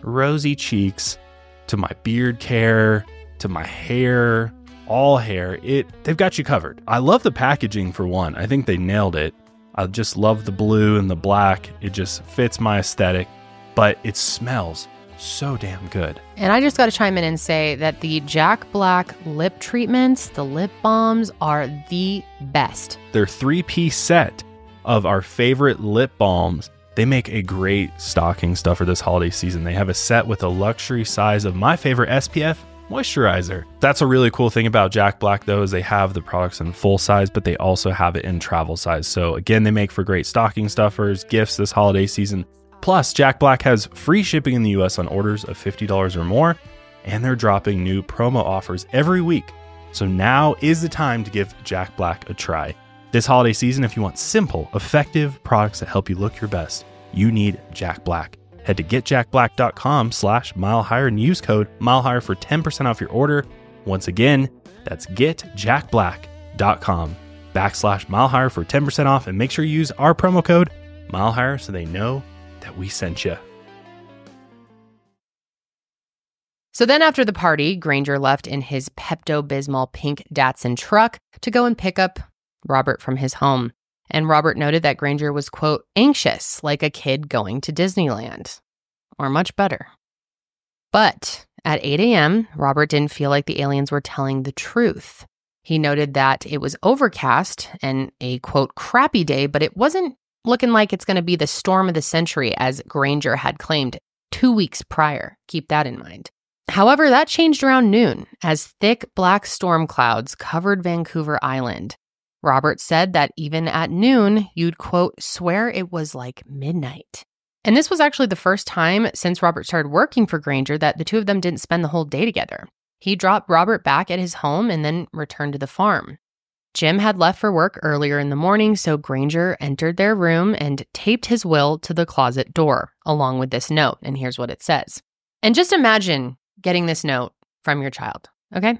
rosy cheeks, to my beard care, to my hair, all hair. They've got you covered. I love the packaging for one. I think they nailed it. I just love the blue and the black. It just fits my aesthetic, but it smells so damn good. And I just got to chime in and say that the Jack Black lip treatments, the lip balms, are the best. Their 3-piece set of our favorite lip balms. They make a great stocking stuffer this holiday season. They have a set with a luxury size of my favorite SPF moisturizer. That's a really cool thing about Jack Black, though, is they have the products in full size, but they also have it in travel size. So again, they make for great stocking stuffers, gifts this holiday season. Plus, Jack Black has free shipping in the US on orders of $50 or more, and they're dropping new promo offers every week. So now is the time to give Jack Black a try. This holiday season, if you want simple, effective products that help you look your best, you need Jack Black. Head to getjackblack.com/milehigher and use code milehigher for 10% off your order. Once again, that's getjackblack.com/milehigher for 10% off, and make sure you use our promo code milehigher so they know that we sent you. So then after the party, Granger left in his Pepto-Bismol pink Datsun truck to go and pick up Robert from his home. And Robert noted that Granger was, quote, anxious, like a kid going to Disneyland. Or much better. But at 8 a.m., Robert didn't feel like the aliens were telling the truth. He noted that it was overcast and a, quote, crappy day, but it wasn't looking like it's going to be the storm of the century as Granger had claimed 2 weeks prior. Keep that in mind. However, that changed around noon as thick black storm clouds covered Vancouver Island. Robert said that even at noon, you'd, quote, swear it was like midnight. And this was actually the first time since Robert started working for Granger that the two of them didn't spend the whole day together. He dropped Robert back at his home and then returned to the farm. Jim had left for work earlier in the morning, so Granger entered their room and taped his will to the closet door, along with this note. And here's what it says. And just imagine getting this note from your child, okay?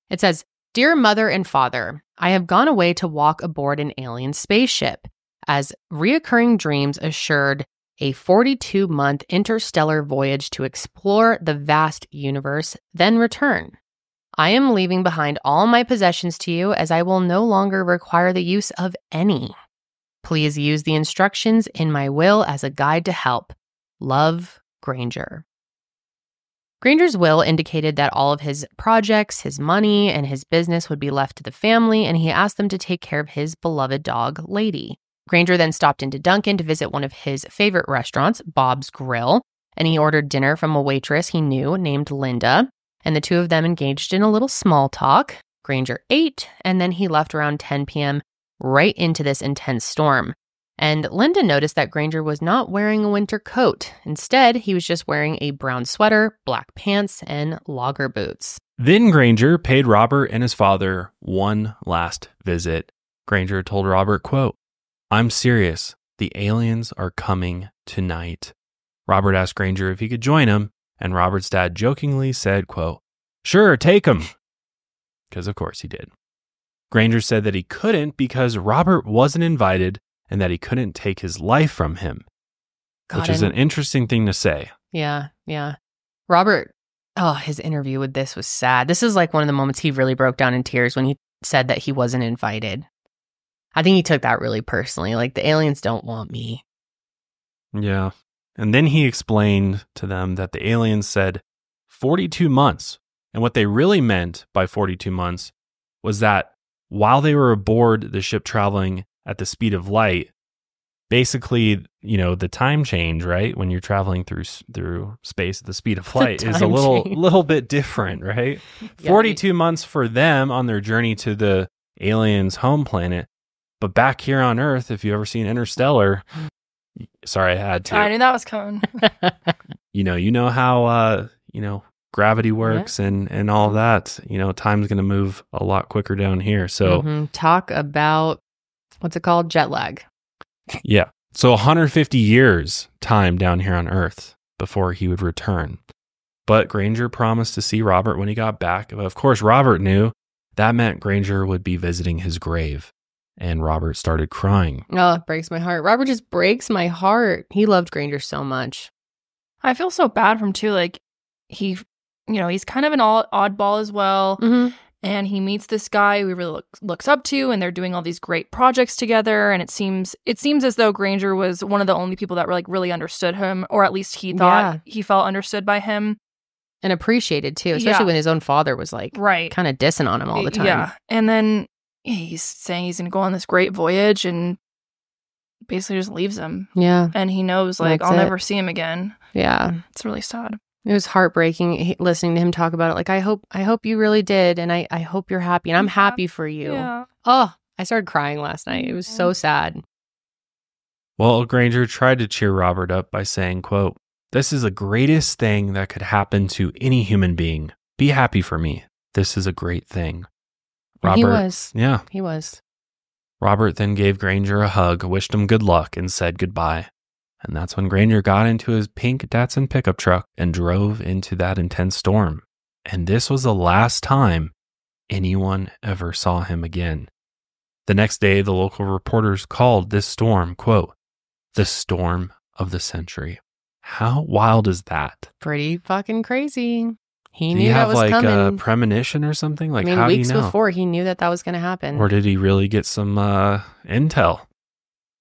It says, "Dear Mother and Father, I have gone away to walk aboard an alien spaceship, as reoccurring dreams assured a 42-month interstellar voyage to explore the vast universe, then return. I am leaving behind all my possessions to you, as I will no longer require the use of any. Please use the instructions in my will as a guide to help. Love, Granger." Granger's will indicated that all of his projects, his money, and his business would be left to the family, and he asked them to take care of his beloved dog, Lady. Granger then stopped into Duncan to visit one of his favorite restaurants, Bob's Grill, and he ordered dinner from a waitress he knew named Linda, and the two of them engaged in a little small talk. Granger ate, and then he left around 10 p.m. right into this intense storm. And Linda noticed that Granger was not wearing a winter coat. Instead, he was just wearing a brown sweater, black pants, and logger boots. Then Granger paid Robert and his father one last visit. Granger told Robert, quote, "I'm serious. The aliens are coming tonight." Robert asked Granger if he could join him, and Robert's dad jokingly said, quote, "Sure, take him." Because of course he did. Granger said that he couldn't because Robert wasn't invited and that he couldn't take his life from him, which is an interesting thing to say. Yeah. Robert, his interview with this was sad. This is like one of the moments he really broke down in tears when he said that he wasn't invited. I think he took that really personally. Like, the aliens don't want me. Yeah. And then he explained to them that the aliens said 42 months. And what they really meant by 42 months was that while they were aboard the ship traveling at the speed of light, basically, the time change, right? When you're traveling through space at the speed of light is a little bit different, right? Yeah. 42 months for them on their journey to the aliens' home planet. But back here on Earth, if you've ever seen Interstellar, sorry, I had to. I knew that was coming. you know how, gravity works and all that. Time's going to move a lot quicker down here. So talk about, what's it called? Jet lag. Yeah. So 150 years time down here on Earth before he would return. But Granger promised to see Robert when he got back. Of course, Robert knew that meant Granger would be visiting his grave. And Robert started crying. Oh, it breaks my heart. Robert just breaks my heart. He loved Granger so much. I feel so bad for him too. Like, he's kind of an oddball as well. Mm-hmm. And he meets this guy who he really looks up to, and they're doing all these great projects together. And it seems as though Granger was one of the only people that really understood him, or at least he thought he felt understood by him. And appreciated too, especially when his own father was kind of dissing on him all the time. Yeah. And then he's saying he's going to go on this great voyage and basically just leaves him. Yeah. And he knows, I'll never see him again. Yeah. It's really sad. It was heartbreaking listening to him talk about it. Like, I hope you really did. And I hope you're happy. And I'm happy for you. Yeah. Oh, I started crying last night. It was so sad. Well, Granger tried to cheer Robert up by saying, quote, "This is the greatest thing that could happen to any human being. Be happy for me. This is a great thing." Robert, he was. Yeah. He was. Robert then gave Granger a hug, wished him good luck, and said goodbye. And that's when Granger got into his pink Datsun pickup truck and drove into that intense storm. And this was the last time anyone ever saw him again. The next day, the local reporters called this storm, quote, "the storm of the century." How wild is that? Pretty fucking crazy. He Did knew he have that was coming. a premonition or something? Like, how weeks do you know? Before, he knew that was going to happen. Or did he really get some intel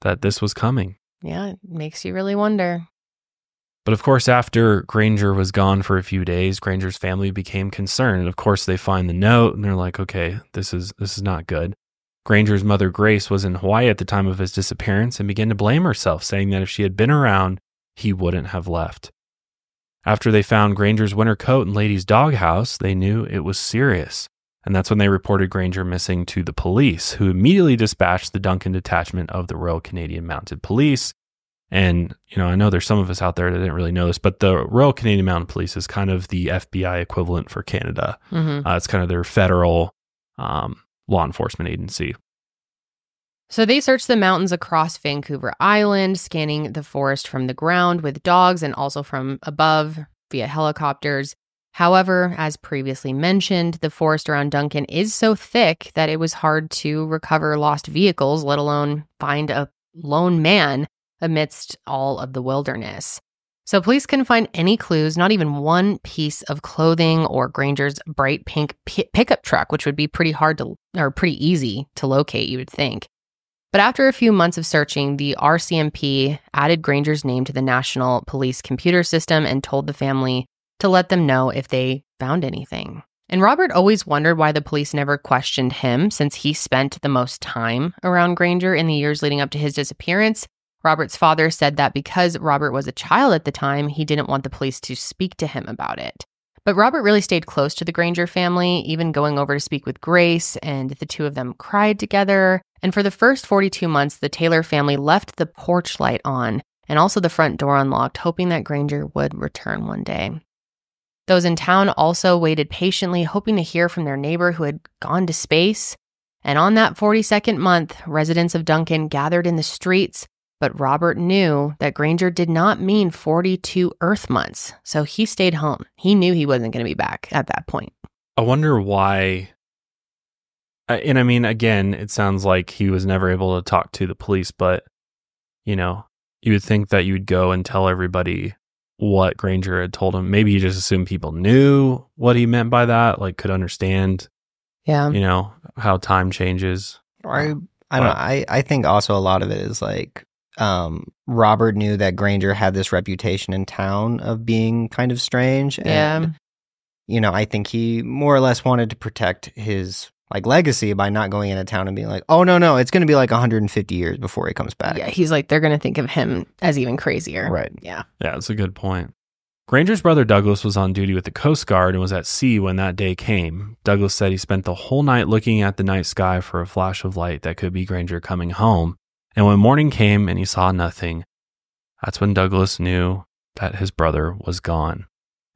that this was coming? Yeah, it makes you really wonder. But of course, after Granger was gone for a few days, Granger's family became concerned. And of course, they find the note and they're like, okay, this is not good. Granger's mother, Grace, was in Hawaii at the time of his disappearance and began to blame herself, saying that if she had been around, he wouldn't have left. After they found Granger's winter coat in Lady's doghouse, they knew it was serious. And that's when they reported Granger missing to the police, who immediately dispatched the Duncan detachment of the Royal Canadian Mounted Police. And, I know there's some of us out there that didn't really know this, but the Royal Canadian Mounted Police is kind of the FBI equivalent for Canada. Mm-hmm. It's kind of their federal law enforcement agency. So they searched the mountains across Vancouver Island, scanning the forest from the ground with dogs and also from above via helicopters. However, as previously mentioned, the forest around Duncan is so thick that it was hard to recover lost vehicles, let alone find a lone man amidst all of the wilderness. So police couldn't find any clues, not even one piece of clothing or Granger's bright pink pickup truck, which would be pretty easy to locate, you would think. But after a few months of searching, the RCMP added Granger's name to the National Police Computer System and told the family to let them know if they found anything. And Robert always wondered why the police never questioned him, since he spent the most time around Granger in the years leading up to his disappearance. Robert's father said that because Robert was a child at the time, he didn't want the police to speak to him about it. But Robert really stayed close to the Granger family, even going over to speak with Grace, and the two of them cried together. And for the first 42 months, the Taylor family left the porch light on and also the front door unlocked, hoping that Granger would return one day. Those in town also waited patiently, hoping to hear from their neighbor who had gone to space. And on that 42nd month, residents of Duncan gathered in the streets, but Robert knew that Granger did not mean 42 Earth months, so he stayed home. He knew he wasn't going to be back at that point. I wonder why. And I mean, again, it sounds like he was never able to talk to the police, but, you know, you would think that you would go and tell everybody what Granger had told him. Maybe you just assume people knew what he meant by that, like could understand, Yeah. you know, how time changes. I don't know. I think also a lot of it is like Robert knew that Granger had this reputation in town of being kind of strange. And, you know, I think he more or less wanted to protect his like legacy by not going into town and being like, oh, no, it's going to be like 150 years before he comes back. Yeah, he's like, they're going to think of him as even crazier. Right. Yeah. Yeah, that's a good point. Granger's brother Douglas was on duty with the Coast Guard and was at sea when that day came. Douglas said he spent the whole night looking at the night sky for a flash of light that could be Granger coming home. And when morning came and he saw nothing, that's when Douglas knew that his brother was gone.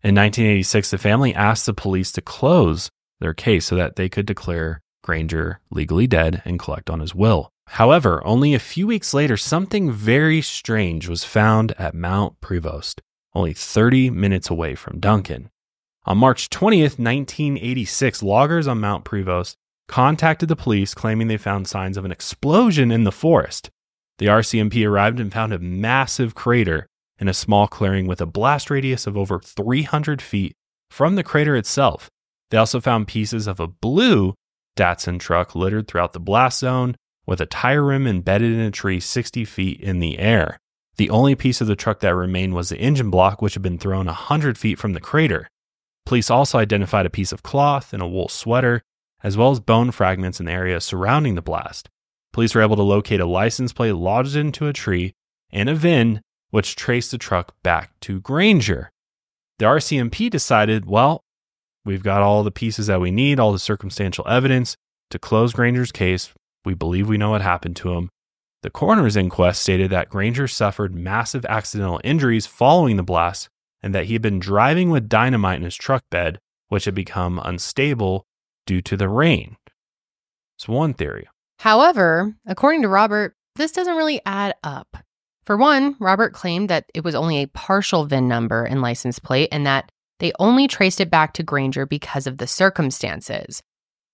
In 1986, the family asked the police to close their case so that they could declare Granger legally dead and collect on his will. However, only a few weeks later, something very strange was found at Mount Prevost, only 30 minutes away from Duncan. On March 20th, 1986, loggers on Mount Prevost contacted the police claiming they found signs of an explosion in the forest. The RCMP arrived and found a massive crater in a small clearing with a blast radius of over 300 feet from the crater itself. They also found pieces of a blue Datsun truck littered throughout the blast zone with a tire rim embedded in a tree 60 feet in the air. The only piece of the truck that remained was the engine block, which had been thrown 100 feet from the crater. Police also identified a piece of cloth and a wool sweater, as well as bone fragments in the area surrounding the blast. Police were able to locate a license plate lodged into a tree and a VIN, which traced the truck back to Granger. The RCMP decided, well, we've got all the pieces that we need, all the circumstantial evidence to close Granger's case. We believe we know what happened to him. The coroner's inquest stated that Granger suffered massive accidental injuries following the blast and that he had been driving with dynamite in his truck bed, which had become unstable due to the rain. It's one theory. However, according to Robert, this doesn't really add up. For one, Robert claimed that it was only a partial VIN number and license plate and that they only traced it back to Granger because of the circumstances.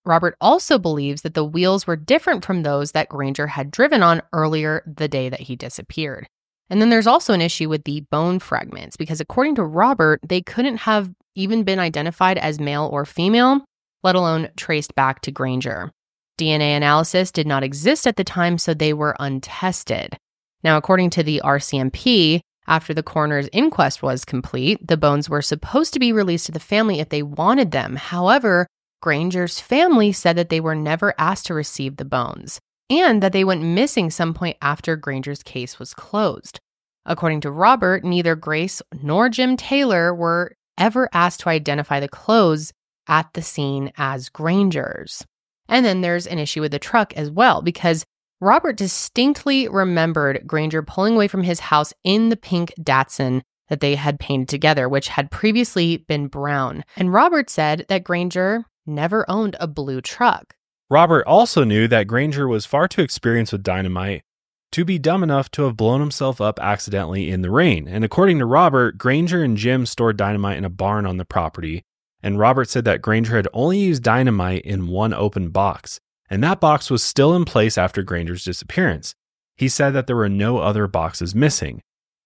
Robert also believes that the wheels were different from those that Granger had driven on earlier the day that he disappeared. And then there's also an issue with the bone fragments because according to Robert, they couldn't have even been identified as male or female, let alone traced back to Granger. DNA analysis did not exist at the time, so they were untested. Now, according to the RCMP, after the coroner's inquest was complete, the bones were supposed to be released to the family if they wanted them. However, Granger's family said that they were never asked to receive the bones and that they went missing some point after Granger's case was closed. According to Robert, neither Grace nor Jim Taylor were ever asked to identify the clothes at the scene as Granger's. And then there's an issue with the truck as well because Robert distinctly remembered Granger pulling away from his house in the pink Datsun that they had painted together, which had previously been brown. And Robert said that Granger never owned a blue truck. Robert also knew that Granger was far too experienced with dynamite to be dumb enough to have blown himself up accidentally in the rain. And according to Robert, Granger and Jim stored dynamite in a barn on the property. And Robert said that Granger had only used dynamite in one open box. And that box was still in place after Granger's disappearance. He said that there were no other boxes missing.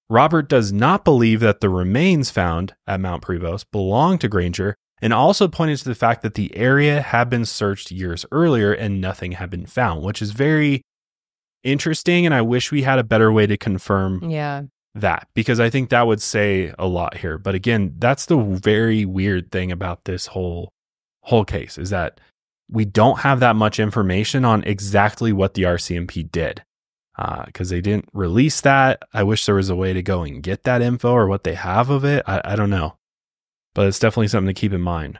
Robert does not believe that the remains found at Mount Prevost belonged to Granger and also pointed to the fact that the area had been searched years earlier and nothing had been found, which is very interesting. And I wish we had a better way to confirm that because I think that would say a lot here. But again, that's the very weird thing about this whole whole case, is that we don't have that much information on exactly what the RCMP did because they didn't release that. I wish there was a way to go and get that info or what they have of it. I don't know, but it's definitely something to keep in mind.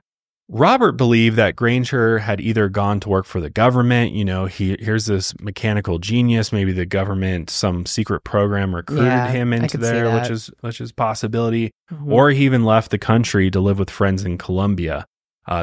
Robert believed that Granger had either gone to work for the government, here's this mechanical genius, maybe the government, some secret program recruited him into there, which is possibility, or he even left the country to live with friends in Colombia.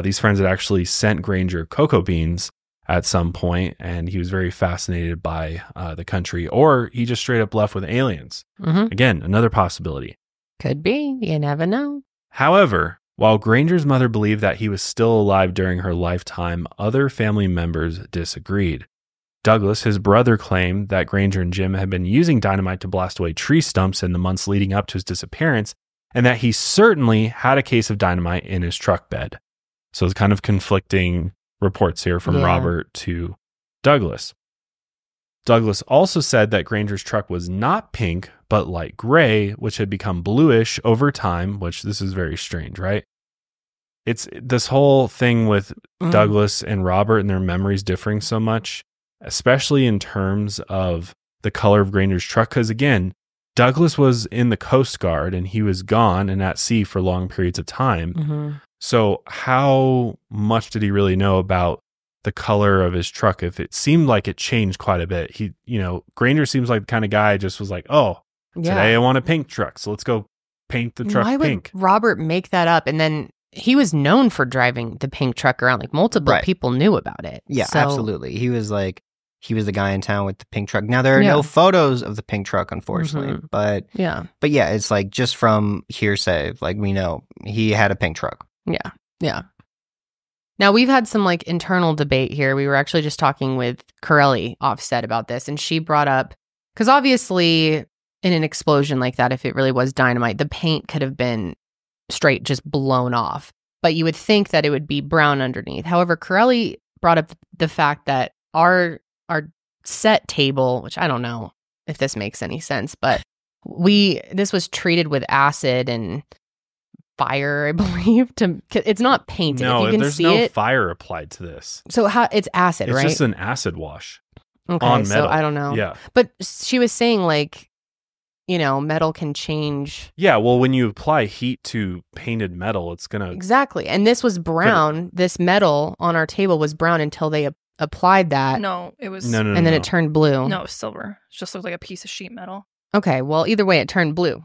These friends had actually sent Granger cocoa beans at some point, and he was very fascinated by the country, or he just straight up left with aliens. Again, another possibility. Could be. You never know. However, while Granger's mother believed that he was still alive during her lifetime, other family members disagreed. Douglas, his brother, claimed that Granger and Jim had been using dynamite to blast away tree stumps in the months leading up to his disappearance, and that he certainly had a case of dynamite in his truck bed. So it's kind of conflicting reports here from Robert to Douglas. Douglas also said that Granger's truck was not pink, but light gray, which had become bluish over time, which this is very strange, right? It's this whole thing with Douglas and Robert and their memories differing so much, especially in terms of the color of Granger's truck. Because again, Douglas was in the Coast Guard and he was gone and at sea for long periods of time. So how much did he really know about the color of his truck? If it seemed like it changed quite a bit, Granger seems like the kind of guy just was like, oh, today I want a pink truck, so let's go paint the truck pink. Would Robert make that up? And then he was known for driving the pink truck around. Like multiple people knew about it. Yeah, absolutely. He was the guy in town with the pink truck. Now there are no photos of the pink truck, unfortunately, but it's like just from hearsay, like we know he had a pink truck. Yeah. Now we've had some like internal debate here. We were actually just talking with Corelli offset about this, and she brought up, because obviously in an explosion like that, if it really was dynamite, the paint could have been straight just blown off, but you would think that it would be brown underneath. However, Corelli brought up the fact that our set table, which I don't know if this makes any sense, but this was treated with acid and fire, I believe. It's not painted. No, if you can there's see no it, fire applied to this. So it's acid, it's right? It's just an acid wash on metal. So I don't know. Yeah. But she was saying like, metal can change. Yeah, well, when you apply heat to painted metal, it's going to... Exactly. And this was brown. This metal on our table was brown until they applied that. No, it was... No. And then it turned blue. No, it was silver. It just looked like a piece of sheet metal. Okay, well, either way, it turned blue.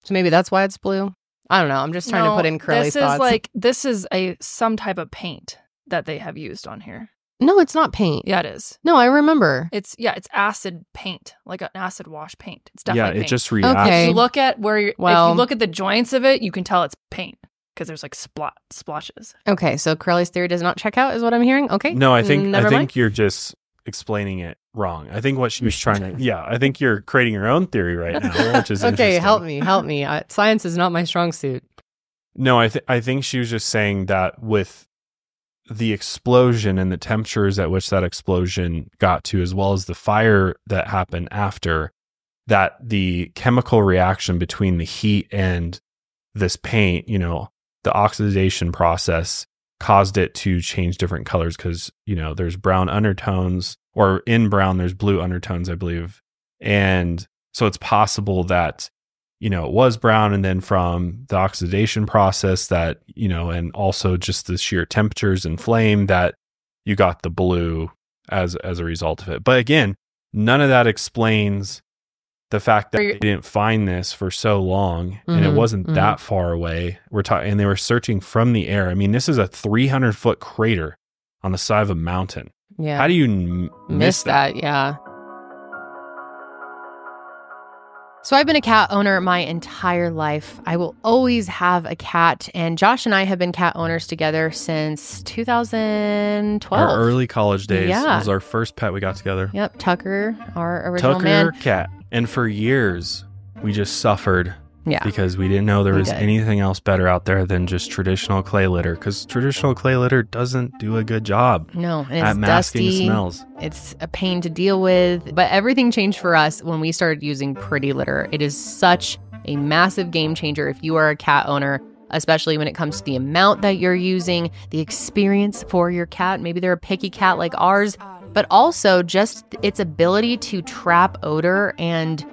So maybe that's why it's blue? I don't know. I'm just trying to put in Curly's thoughts. This is some type of paint that they have used on here. No, it's not paint. Yeah, it is. No, I remember. It's acid paint, like an acid wash paint. It's definitely paint. It just reacts. Okay. If you look at if you look at the joints of it, you can tell it's paint because there's like splotches. Okay, so Curly's theory does not check out, is what I'm hearing. Okay. No, I think you're just explaining it wrong. I think what she was trying to. I think you're creating your own theory right now, which is okay. interesting. Help me. Science is not my strong suit. No, I think she was just saying that with the explosion and the temperatures at which that explosion got to, as well as the fire that happened after, that the chemical reaction between the heat and this paint, the oxidation process caused it to change different colors because, there's brown undertones, or in brown, there's blue undertones, I believe. And so it's possible that, it was brown, and then from the oxidation process that, and also just the sheer temperatures and flame that you got the blue as a result of it. But again, none of that explains the fact that they didn't find this for so long and it wasn't that far away. And they were searching from the air. I mean, this is a 300-foot crater on the side of a mountain. Yeah. How do you miss that? Yeah. So I've been a cat owner my entire life. I will always have a cat, and Josh and I have been cat owners together since 2012. Our early college days. Yeah. It was our first pet we got together. Yep, Tucker, our original man. Cat. And for years, we just suffered because we didn't know there was anything else better out there than just traditional clay litter, because traditional clay litter doesn't do a good job at masking dusty. Smells. It's a pain to deal with, but everything changed for us when we started using Pretty Litter. It is such a massive game changer if you are a cat owner, especially when it comes to the amount that you're using, the experience for your cat. Maybe they're a picky cat like ours, but also just its ability to trap odor and,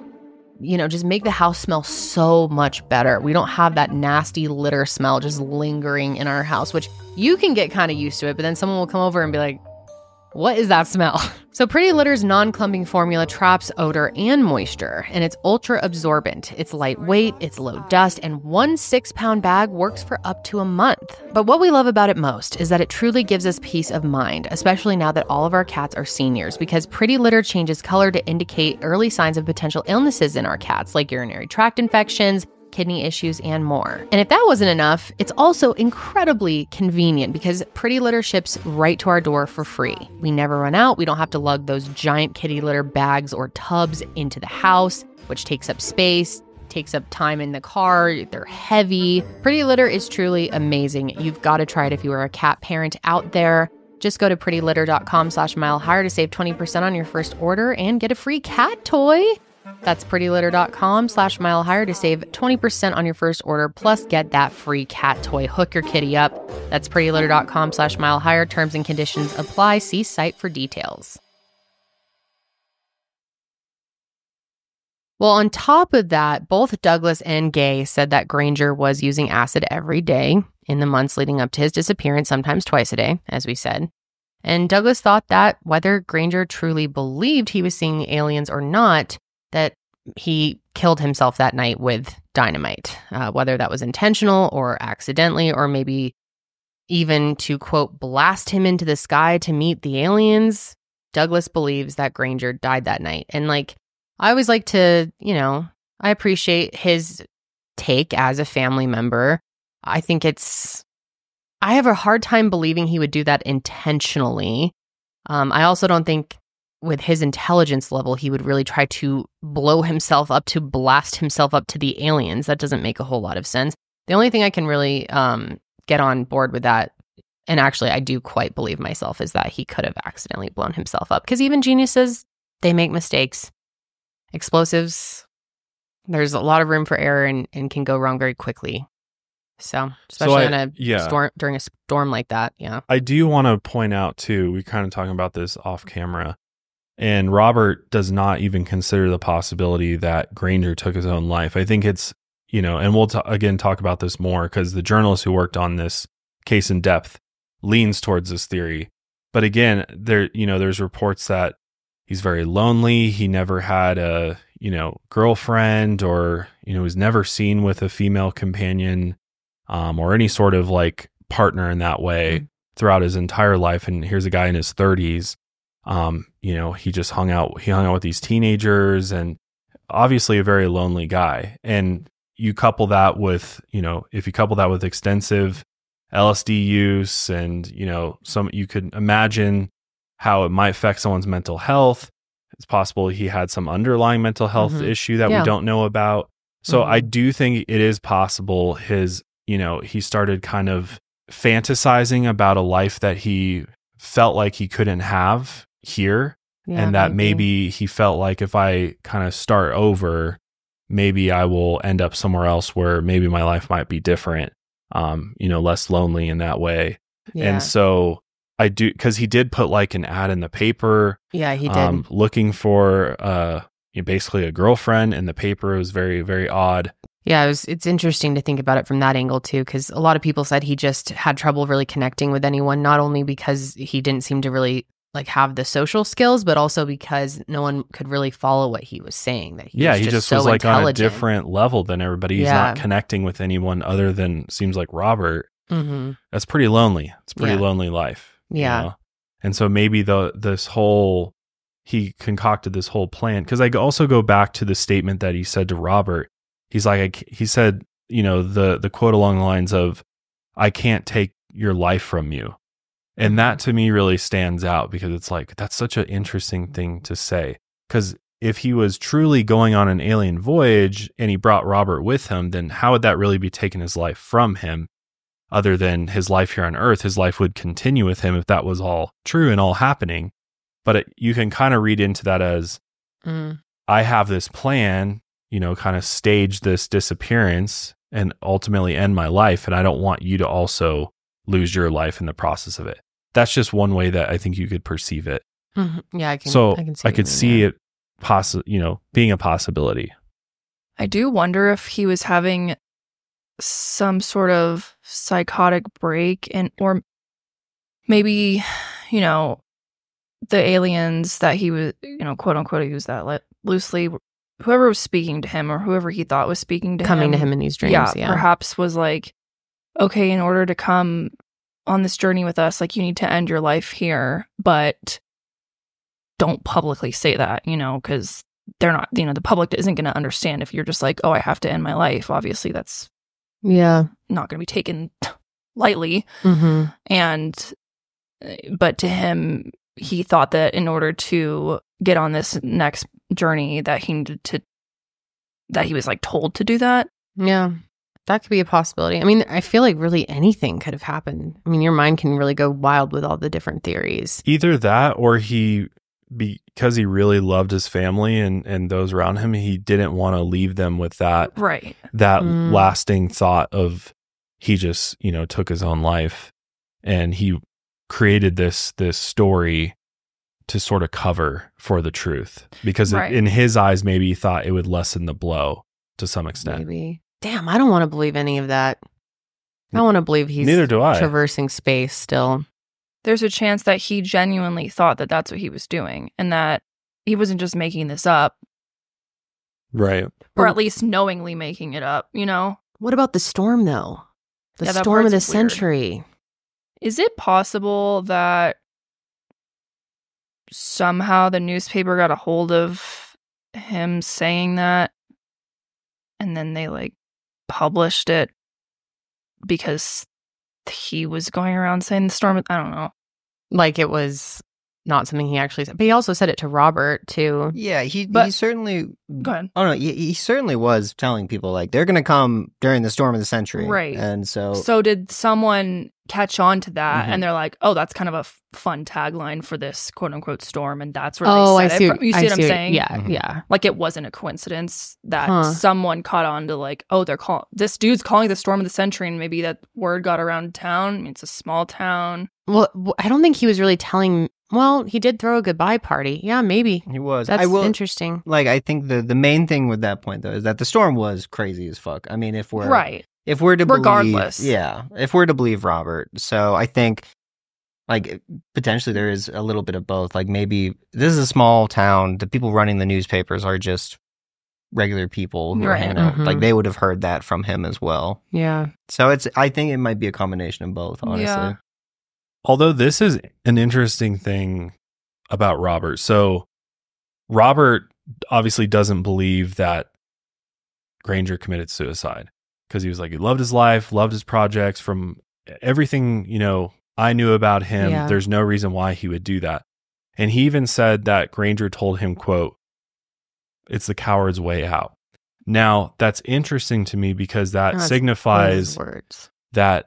just make the house smell so much better. We don't have that nasty litter smell just lingering in our house, which you can get kind of used to it, but then someone will come over and be like, what is that smell? So Pretty Litter's non-clumping formula traps odor and moisture, and it's ultra absorbent. It's lightweight, it's low dust, and 1 6-pound bag works for up to a month. But what we love about it most is that it truly gives us peace of mind, especially now that all of our cats are seniors, because Pretty Litter changes color to indicate early signs of potential illnesses in our cats, like urinary tract infections, kidney issues, and more. And if that wasn't enough, it's also incredibly convenient because Pretty Litter ships right to our door for free. We never run out. We don't have to lug those giant kitty litter bags or tubs into the house, which takes up space, takes up time in the car. They're heavy. Pretty Litter is truly amazing. You've got to try it if you are a cat parent out there. Just go to prettylitter.com/milehigher to save 20% on your first order and get a free cat toy. That's prettylitter.com/milehigher to save 20% on your first order, plus get that free cat toy. Hook your kitty up. That's prettylitter.com/milehigher. Terms and conditions apply. See site for details. Well, on top of that, both Douglas and Gay said that Granger was using acid every day in the months leading up to his disappearance, sometimes twice a day, as we said. And Douglas thought that whether Granger truly believed he was seeing the aliens or not, that he killed himself that night with dynamite, whether that was intentional or accidentally, or maybe even to, quote, blast him into the sky to meet the aliens. Douglas believes that Granger died that night. And I always like to, I appreciate his take as a family member. I have a hard time believing he would do that intentionally. I also don't think with his intelligence level, he would really try to blow himself up to blast himself up to the aliens. That doesn't make a whole lot of sense. The only thing I can really get on board with that, and actually I do quite believe myself, is that he could have accidentally blown himself up. Because even geniuses, they make mistakes. Explosives, there's a lot of room for error and can go wrong very quickly. So, especially during a storm like that, yeah. I do want to point out, too, we're kind of talking about this off camera, and Robert does not even consider the possibility that Granger took his own life. I think it's, and we'll again talk about this more because the journalist who worked on this case in depth leans towards this theory. But again, there's reports that he's very lonely. He never had a, girlfriend, or, was never seen with a female companion, or any sort of partner in that way throughout his entire life. And here's a guy in his 30s. He just hung out with these teenagers, and obviously a very lonely guy. And you couple that with, if you couple that with extensive LSD use and, you could imagine how it might affect someone's mental health. It's possible he had some underlying mental health issue that we don't know about. So I do think it is possible he started kind of fantasizing about a life that he felt like he couldn't have here. Yeah, and that maybe he felt like if I kind of start over, maybe I will end up somewhere else where maybe my life might be different, less lonely in that way. Yeah. And so I do, because he did put an ad in the paper. Yeah, he did. Looking for basically a girlfriend in the paper. It was very, very odd. Yeah, it's interesting to think about it from that angle too, because a lot of people said he just had trouble really connecting with anyone, not only because he didn't seem to really have the social skills, but also because no one could really follow what he was saying. That he just was on a different level than everybody. He's not connecting with anyone other than, seems like, Robert. Mm-hmm. That's pretty lonely. It's a pretty lonely life. Yeah. And so maybe he concocted this whole plan. Because I also go back to the statement that he said to Robert. He said, the quote along the lines of, "I can't take your life from you." And that to me really stands out, because it's that's such an interesting thing to say. Because if he was truly going on an alien voyage and he brought Robert with him, then how would that really be taking his life from him? Other than his life here on Earth, his life would continue with him if that was all true and all happening. But you can kind of read into that as, I have this plan, kind of stage this disappearance, and ultimately end my life. And I don't want you to also lose your life in the process of it. That's just one way that I think you could perceive it. Mm-hmm. Yeah, I can see I could see it being a possibility. I do wonder if he was having some sort of psychotic break, or maybe, the aliens that he was, quote unquote, use that loosely, whoever was speaking to him or whoever he thought was speaking to coming to him in these dreams. Yeah, perhaps was like, okay, in order to come on this journey with us, like, you need to end your life here, but don't publicly say that, because they're not, the public isn't going to understand if you're just like, oh, I have to end my life. Obviously, that's not going to be taken lightly. Mm-hmm. But to him, he thought that in order to get on this next journey that he needed to, that he was like told to do that. Yeah. That could be a possibility. I mean, I feel like really anything could have happened. I mean, your mind can really go wild with all the different theories. Either that, or because he really loved his family and those around him, he didn't want to leave them with that lasting thought of he just, took his own life, and he created this story to sort of cover for the truth, because in his eyes, maybe he thought it would lessen the blow to some extent. Maybe. Damn, I don't want to believe any of that. I don't want to believe he's Neither do I. Traversing space still. There's a chance that he genuinely thought that that's what he was doing, and that he wasn't just making this up. Right. Or at least knowingly making it up, What about the storm, though? The storm of the century. Is it possible that somehow the newspaper got a hold of him saying that, and then they published it because he was going around saying the storm? I don't know. Like it was not something he actually said. But he also said it to Robert, too. Yeah, he certainly... Go ahead. Oh, no, he certainly was telling people, they're going to come during the storm of the century. Right. And so... So did someone catch on to that, and they're like, oh, that's kind of a fun tagline for this quote-unquote storm, and that's where they said it. You see what I'm saying? Yeah, yeah. Like, it wasn't a coincidence that someone caught on to, this dude's calling the storm of the century, and maybe that word got around town. I mean, it's a small town. Well, I don't think he was really telling... Well, he did throw a goodbye party. Yeah, maybe. He was. That's interesting. I think the main thing with that point, though, is that the storm was crazy as fuck. I mean, if we're to regardless. If we're to believe Robert. So I think, potentially there is a little bit of both. Maybe this is a small town. The people running the newspapers are just regular people who are hanging out. Mm-hmm. They would have heard that from him as well. Yeah. So I think it might be a combination of both, honestly. Yeah. Although this is an interesting thing about Robert. So Robert obviously doesn't believe that Granger committed suicide, because he was he loved his life, loved his projects. From everything, I knew about him, there's no reason why he would do that. And he even said that Granger told him, quote, "It's the coward's way out." Now, that's interesting to me, because that signifies that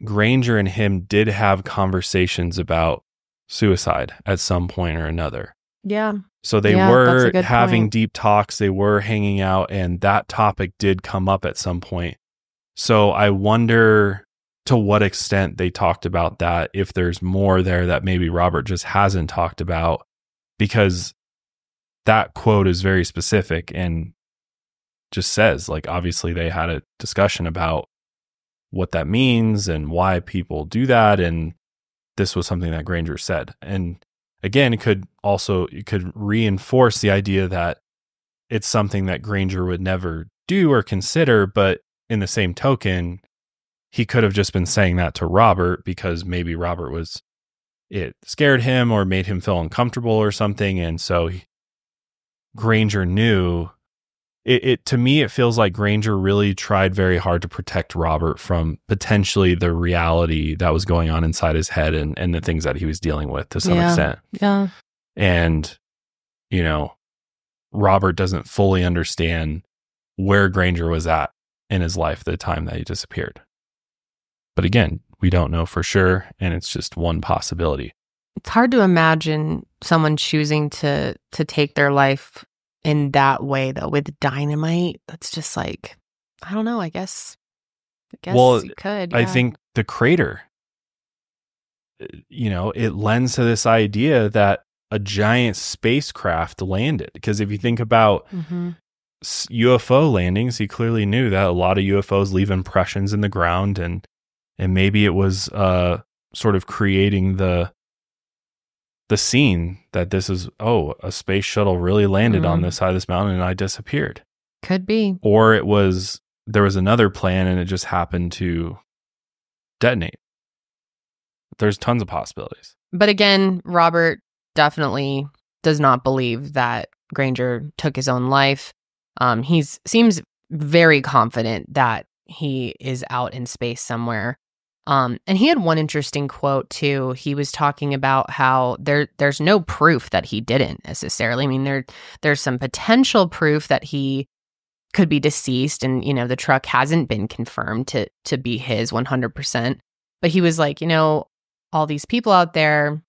Granger and him did have conversations about suicide at some point or another. Yeah. So they were having deep talks, they were hanging out, and that topic did come up at some point. So I wonder to what extent they talked about that, if there's more there that maybe Robert just hasn't talked about, because that quote is very specific and just says, obviously they had a discussion about what that means and why people do that, and this was something that Granger said. And again, it could reinforce the idea that it's something that Granger would never do or consider, but in the same token, he could have just been saying that to Robert because maybe it scared him or made him feel uncomfortable or something, and so Granger knew. To me, it feels like Granger really tried very hard to protect Robert from potentially the reality that was going on inside his head and the things that he was dealing with to some extent. Yeah. And, Robert doesn't fully understand where Granger was at in his life at the time that he disappeared. But again, we don't know for sure, and it's just one possibility. It's hard to imagine someone choosing to take their life in that way, though, with dynamite. That's just I don't know. I guess Well, you could. I yeah. think the crater, it lends to this idea that a giant spacecraft landed. Because if you think about UFO landings, he clearly knew that a lot of UFOs leave impressions in the ground, and maybe it was sort of creating the scene that this is, a space shuttle really landed on this side of this mountain and I disappeared. Could be. Or there was another plan and it just happened to detonate. There's tons of possibilities. But again, Robert definitely does not believe that Granger took his own life. He seems very confident that he is out in space somewhere. And he had one interesting quote too. He was talking about how there's no proof that he didn't necessarily. I mean, there's some potential proof that he could be deceased, and the truck hasn't been confirmed to be his 100%. But he was like, all these people out there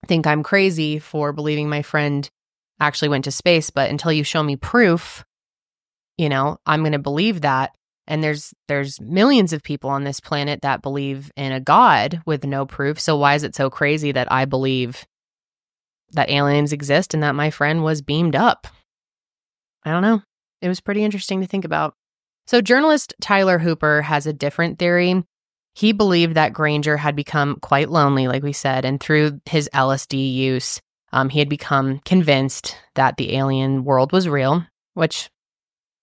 think I'm crazy for believing my friend actually went to space, but until you show me proof, I'm going to believe that. And there's millions of people on this planet that believe in a God with no proof. So why is it so crazy that I believe that aliens exist and that my friend was beamed up? I don't know. It was pretty interesting to think about. So journalist Tyler Hooper has a different theory. He believed that Granger had become quite lonely, like we said, and through his LSD use, he had become convinced that the alien world was real, which,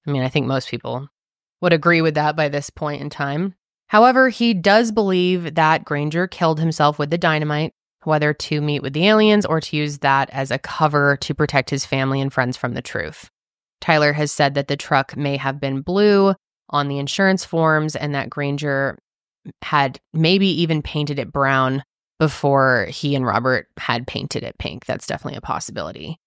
I think most people would agree with that by this point in time. However, he does believe that Granger killed himself with the dynamite, whether to meet with the aliens or to use that as a cover to protect his family and friends from the truth. Tyler has said that the truck may have been blue on the insurance forms and that Granger had maybe even painted it brown before he and Robert had painted it pink. That's definitely a possibility.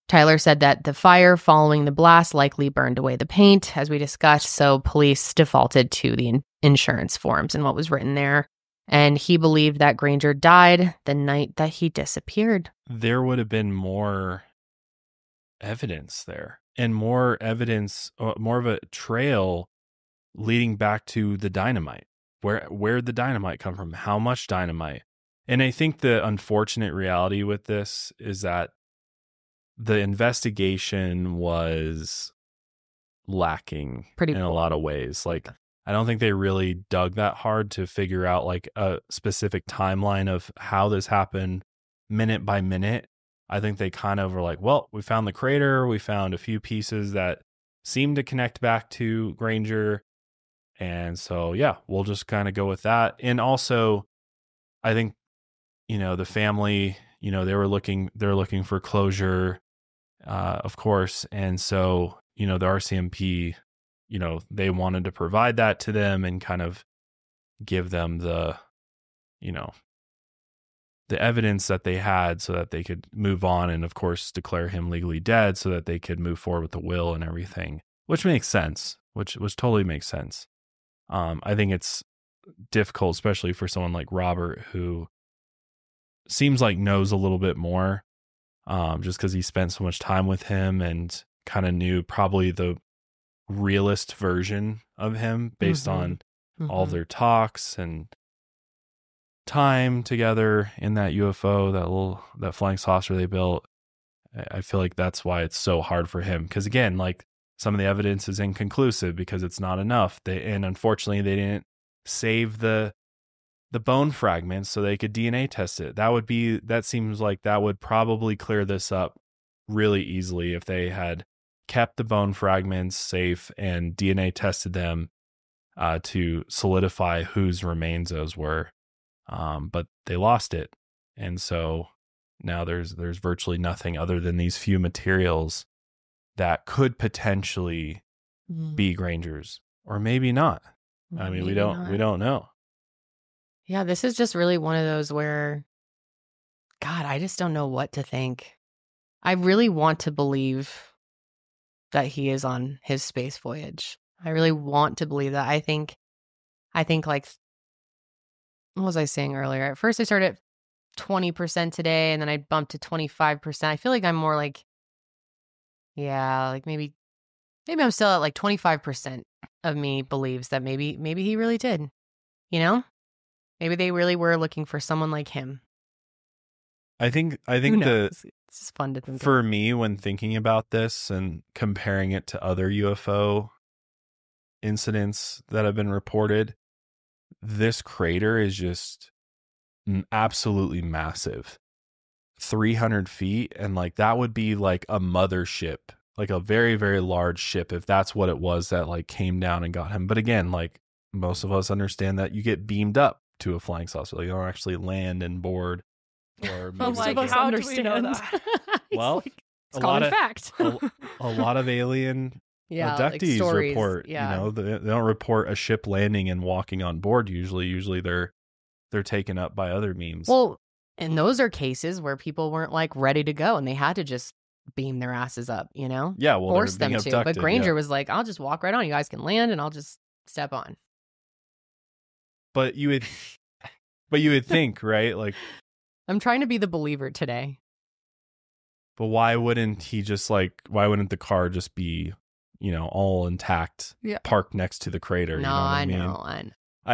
Tyler said that the fire following the blast likely burned away the paint, as we discussed, so police defaulted to the insurance forms and what was written there. And he believed that Granger died the night that he disappeared. There would have been more evidence there, and more evidence, more of a trail leading back to the dynamite. Where'd the dynamite come from? How much dynamite? And I think the unfortunate reality with this is that the investigation was lacking in a lot of ways. Like, I don't think they really dug that hard to figure out like a specific timeline of how this happened minute by minute. I think they kind of were like, well, we found the crater. We found a few pieces that seem to connect back to Granger. And so, yeah, we'll just kind of go with that. And also, I think, the family, they're looking for closure, of course. And so, the RCMP, they wanted to provide that to them and kind of give them the evidence that they had so that they could move on and, of course, declare him legally dead so that they could move forward with the will and everything, which makes sense, which totally makes sense. I think it's difficult, especially for someone like Robert, who seems like knows a little bit more, just because he spent so much time with him and kind of knew probably the realist version of him based on all of their talks and time together in that UFO, that flying saucer they built. I feel like that's why it's so hard for him, because again, like, some of the evidence is inconclusive because it's not enough. And unfortunately, they didn't save the bone fragments so they could DNA test it. That seems like that would probably clear this up really easily if they had kept the bone fragments safe and DNA tested them to solidify whose remains those were. But they lost it. And so now there's virtually nothing other than these few materials that could potentially be Granger's, or maybe not. I mean, we don't know. Yeah, this is just really one of those where, God, I just don't know what to think. I really want to believe that he is on his space voyage. I really want to believe that. I think like, what was I saying earlier? At first I started at 20% today, and then I bumped to 25%. I feel like I'm more like, yeah, like maybe I'm still at like 25%. of me believes that maybe he really did. You know? Maybe they really were looking for someone like him. I think it's just fun to think for me, when thinking about this and comparing it to other UFO incidents that have been reported, this crater is just absolutely massive. 300 feet, and like that would be like a mothership, like a very, very large ship, if that's what it was that like came down and got him. But again, like most of us understand that you get beamed up to a flying saucer. Like you don't actually land and board. Or most of us how understand. Do we know that? Well, it's called fact. a lot of alien abductees like report. You know, they don't report a ship landing and walking on board. Usually they're taken up by other means. Well, and those are cases where people weren't like ready to go and they had to just beam their asses up, you know? Yeah, well, force them to. Abducted, but Granger was like, I'll just walk right on. You guys can land and I'll just step on. But you would think, right? Like, I'm trying to be the believer today. But why wouldn't the car just be, you know, all intact, parked next to the crater? No, you know what I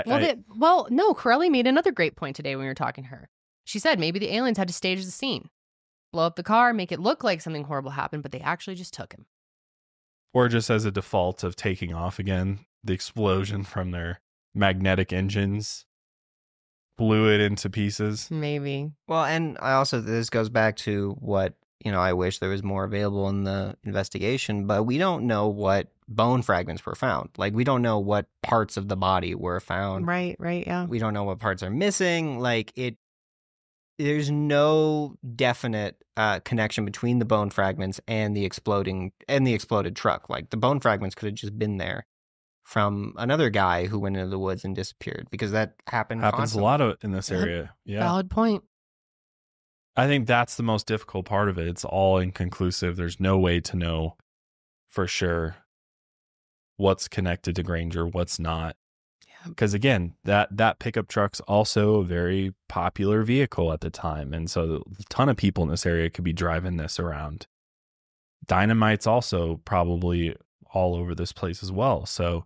mean? know. No, Corelli made another great point today when we were talking to her. She said maybe the aliens had to stage the scene, blow up the car, make it look like something horrible happened, but they actually just took him. Or just as a default of taking off again, the explosion from their magnetic engines blew it into pieces. Maybe. Well, and this goes back to what, you know, I wish there was more available in the investigation, but we don't know what bone fragments were found. Like, we don't know what parts of the body were found. Right, yeah. We don't know what parts are missing. Like, there's no definite connection between the bone fragments and the exploded truck. Like, the bone fragments could have just been there from another guy who went into the woods and disappeared, because that happens constantly. A lot of in this area. Yeah. Valid point. I think that's the most difficult part of it. It's all inconclusive. There's no way to know for sure what's connected to Granger, what's not. Because again, that pickup truck's also a very popular vehicle at the time. And so a ton of people in this area could be driving this around. Dynamite's also probably all over this place as well. So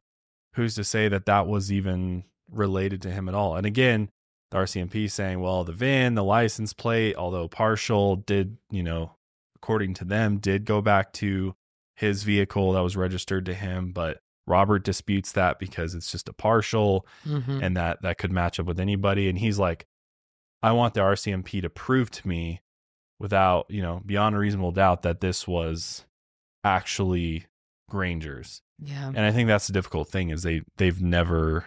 who's to say that was even related to him at all? And again, the RCMP saying, well, the VIN, the license plate, although partial, did, you know, according to them, did go back to his vehicle that was registered to him. But Robert disputes that because it's just a partial, and that could match up with anybody. And he's like, I want the RCMP to prove to me without, you know, beyond a reasonable doubt that this was actually Granger's. Yeah. And I think that's the difficult thing is they've never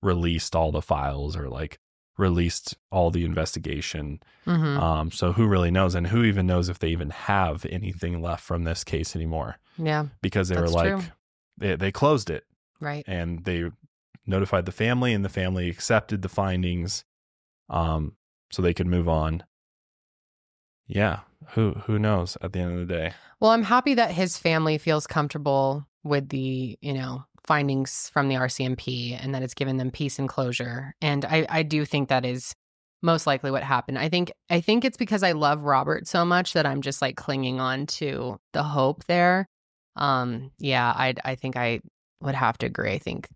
released all the files or like released all the investigation. So who really knows? And who even knows if they even have anything left from this case anymore? Yeah. Because they were like, they closed it. Right. And they notified the family, and the family accepted the findings so they could move on. Yeah. Who knows at the end of the day? Well, I'm happy that his family feels comfortable with the, you know, findings from the RCMP and that it's given them peace and closure. And I do think that is most likely what happened. I think it's because I love Robert so much that I'm just like clinging on to the hope there. I think I would have to agree. I think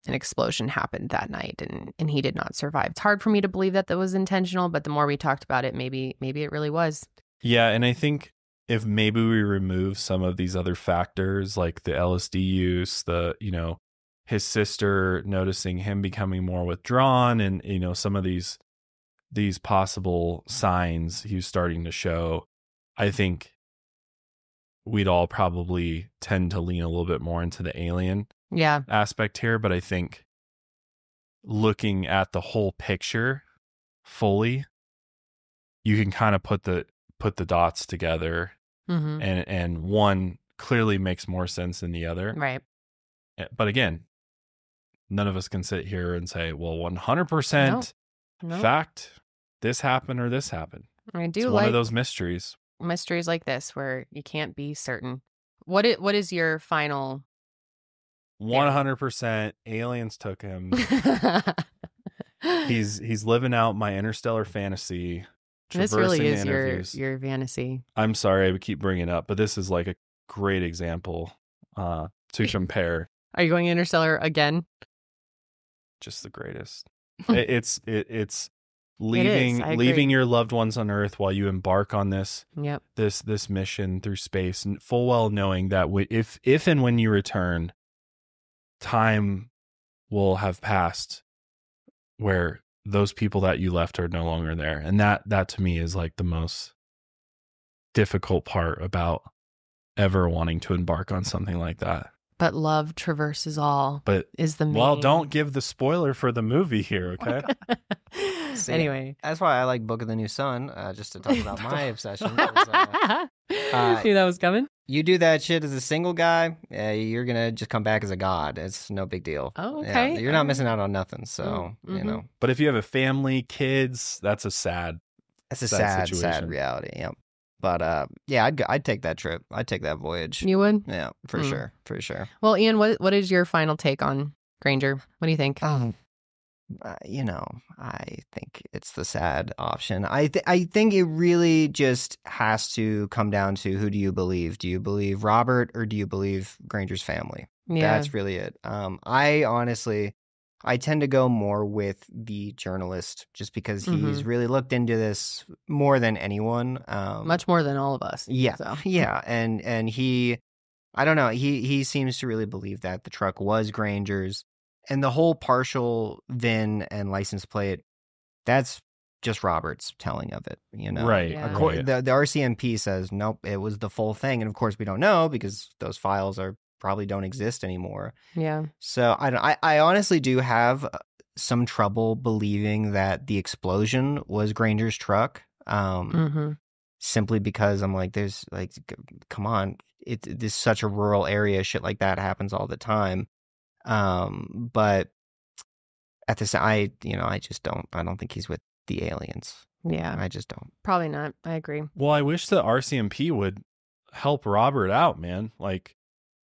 an explosion happened that night and he did not survive. It's hard for me to believe that was intentional, but the more we talked about it, maybe it really was. Yeah, and I think if maybe we remove some of these other factors like the LSD use, the, you know, his sister noticing him becoming more withdrawn, and, you know, some of these possible signs he was starting to show, I think we'd all probably tend to lean a little bit more into the alien aspect here. But I think looking at the whole picture fully, you can kind of put the dots together, and one clearly makes more sense than the other. Right. But again, none of us can sit here and say, well, 100% fact, this happened or this happened. I do it's one of those mysteries like this where you can't be certain. What is your final? 100% aliens took him. He's living out my interstellar fantasy. This really is your fantasy. I'm sorry I keep bringing it up, but this is like a great example to compare. Are you going Interstellar again? Just the greatest. It's leaving your loved ones on Earth while you embark on this mission through space, and full well knowing that if and when you return, time will have passed where those people that you left are no longer there, and that to me is like the most difficult part about ever wanting to embark on something like that. But love traverses all. But is the main. Well, don't give the spoiler for the movie here, okay? See, anyway, that's why I like Book of the New Sun, just to talk about my obsession. Knew that was coming. You do that shit as a single guy, you're gonna just come back as a god. It's no big deal. Oh, okay. Yeah, you're not missing out on nothing. So you know. But if you have a family, kids, that's a sad. That's a sad reality. Yep. But yeah, I'd take that trip. I'd take that voyage. You would? Yeah, for sure. Well, Ian, what is your final take on Granger? What do you think? You know, I think it's the sad option. I think it really just has to come down to, who do you believe? Do you believe Robert or do you believe Granger's family? Yeah. That's really it. I tend to go more with the journalist, just because he's really looked into this more than anyone. Much more than all of us. Yeah. So. Yeah. And he, I don't know, he seems to really believe that the truck was Granger's. And the whole partial VIN and license plate, that's just Robert's telling of it, you know? Right. Yeah. The RCMP says, nope, it was the full thing. And of course we don't know, because those files probably don't exist anymore. Yeah. So I honestly do have some trouble believing that the explosion was Granger's truck. Simply because I'm like, there's like, come on, this is such a rural area. Shit like that happens all the time. But at the same, I don't think he's with the aliens. Yeah. I just don't. Probably not. I agree. Well, I wish the RCMP would help Robert out, man. Like,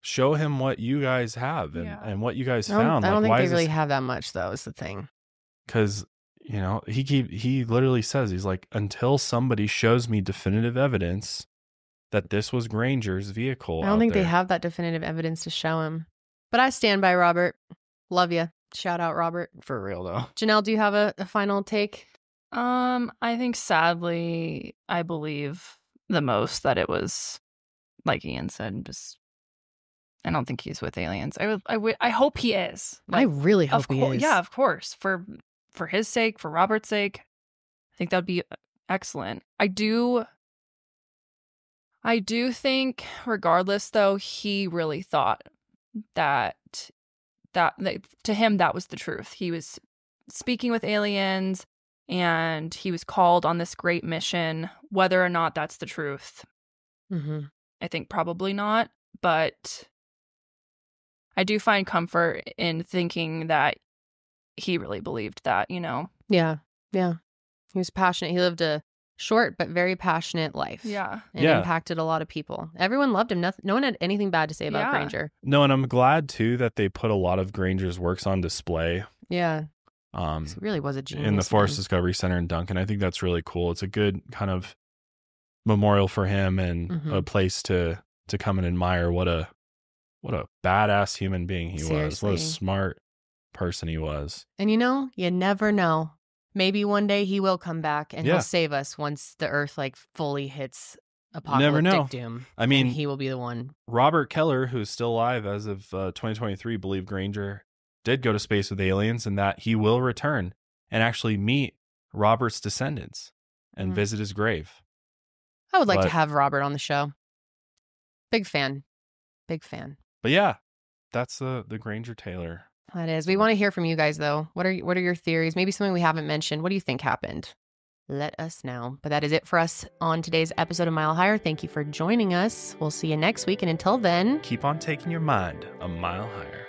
show him what you guys have and what you guys found. I don't think they really have that much, though, is the thing. Because, you know, he literally says, he's like, until somebody shows me definitive evidence that this was Granger's vehicle. I don't think they have that definitive evidence to show him. But I stand by Robert. Love you. Shout out, Robert. For real, though. Janelle, do you have a final take? I think sadly, I believe the most that it was, like Ian said, just, I don't think he's with aliens. I hope he is. Like, I really hope he is. Yeah, of course. For his sake, for Robert's sake, I think that would be excellent. I do think, regardless, though, he really thought that to him that was the truth. He was speaking with aliens and he was called on this great mission. Whether or not that's the truth, I think probably not, but I do find comfort in thinking that he really believed that, you know. Yeah he was passionate. He lived a short but very passionate life. And impacted a lot of people. Everyone loved him. No one had anything bad to say about Granger. No, and I'm glad too that they put a lot of Granger's works on display. Yeah. He really was a genius. In the Forest Discovery Center in Duncan. I think that's really cool. It's a good kind of memorial for him and a place to come and admire what a badass human being he was. What a smart person he was. And you know, you never know. Maybe one day he will come back and he'll save us once the Earth like fully hits apocalyptic doom. I mean, he will be the one. Robert Keller, who's still alive as of 2023, believed Granger did go to space with aliens and that he will return and actually meet Robert's descendants and visit his grave. I would like to have Robert on the show. Big fan. But yeah, that's the Granger Taylor. That is. We want to hear from you guys, though. What are your theories? Maybe something we haven't mentioned. What do you think happened? Let us know. But that is it for us on today's episode of Mile Higher. Thank you for joining us. We'll see you next week. And until then, keep on taking your mind a mile higher.